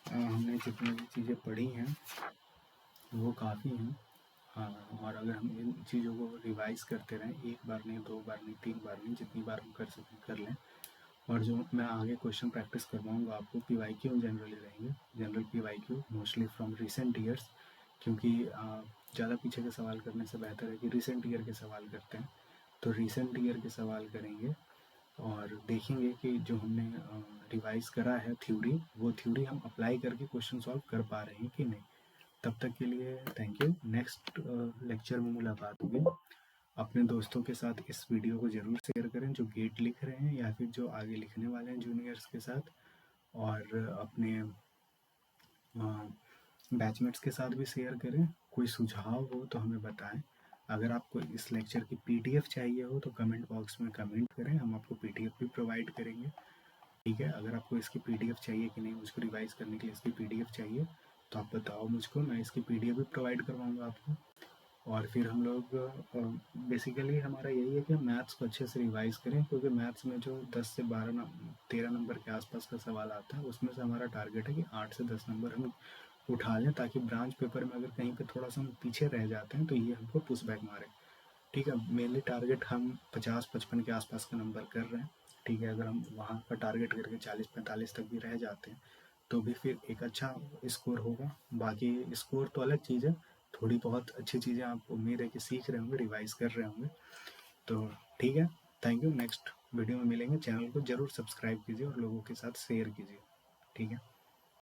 हमने जितनी भी चीज़ें पढ़ी हैं वो काफ़ी हैं। हाँ, और अगर हम इन चीज़ों को रिवाइज करते रहें, एक बार नहीं, 2 बार नहीं, 3 बार नहीं, जितनी बार हम कर सकें कर लें, और जो मैं आगे क्वेश्चन प्रैक्टिस करवाऊँगा आपको, PYQ जनरली रहेंगे, general PYQ mostly from recent years, क्योंकि ज़्यादा पीछे के सवाल करने से बेहतर है कि रिसेंट ईयर के सवाल करते हैं। तो रिसेंट ईयर के सवाल करेंगे और देखेंगे कि जो हमने रिवाइज करा है थ्योरी, वो थ्योरी हम अप्लाई करके क्वेश्चन सॉल्व कर पा रहे हैं कि नहीं। तब तक के लिए थैंक यू। नेक्स्ट लेक्चर में मुलाकात होगी। अपने दोस्तों के साथ इस वीडियो को ज़रूर शेयर करें जो गेट लिख रहे हैं या फिर जो आगे लिखने वाले हैं जूनियर्स के साथ, और अपने बैचमेट्स के साथ भी शेयर करें। कोई सुझाव हो तो हमें बताएं। अगर आपको इस लेक्चर की PDF चाहिए हो तो कमेंट बॉक्स में कमेंट करें, हम आपको PDF भी प्रोवाइड करेंगे। ठीक है, अगर आपको इसकी PDF चाहिए कि नहीं, मुझको रिवाइज करने के लिए इसकी PDF चाहिए तो आप बताओ मुझको, मैं इसकी PDF भी प्रोवाइड करवाऊँगा आपको। और फिर हम लोग बेसिकली हमारा यही है कि हम मैथ्स को अच्छे से रिवाइज करें, क्योंकि मैथ्स में जो 10 से 13 नंबर के आसपास का सवाल आता है, उसमें से हमारा टारगेट है कि 8 से 10 नंबर हम उठा लें, ताकि ब्रांच पेपर में अगर कहीं पे थोड़ा सा हम पीछे रह जाते हैं तो ये हमको पुश बैक मारे। ठीक है, मेनली टारगेट हम 50-55 के आसपास का नंबर कर रहे हैं। ठीक है, अगर हम वहाँ का टारगेट करके 40-45 तक भी रह जाते हैं तो भी फिर एक अच्छा स्कोर होगा। बाकी स्कोर तो अलग चीज़ है, थोड़ी बहुत अच्छी चीज़ें आप उम्मीद है कि सीख रहे होंगे, रिवाइज कर रहे होंगे। तो ठीक है, थैंक यू। नेक्स्ट वीडियो में मिलेंगे। चैनल को ज़रूर सब्सक्राइब कीजिए और लोगों के साथ शेयर कीजिए। ठीक है।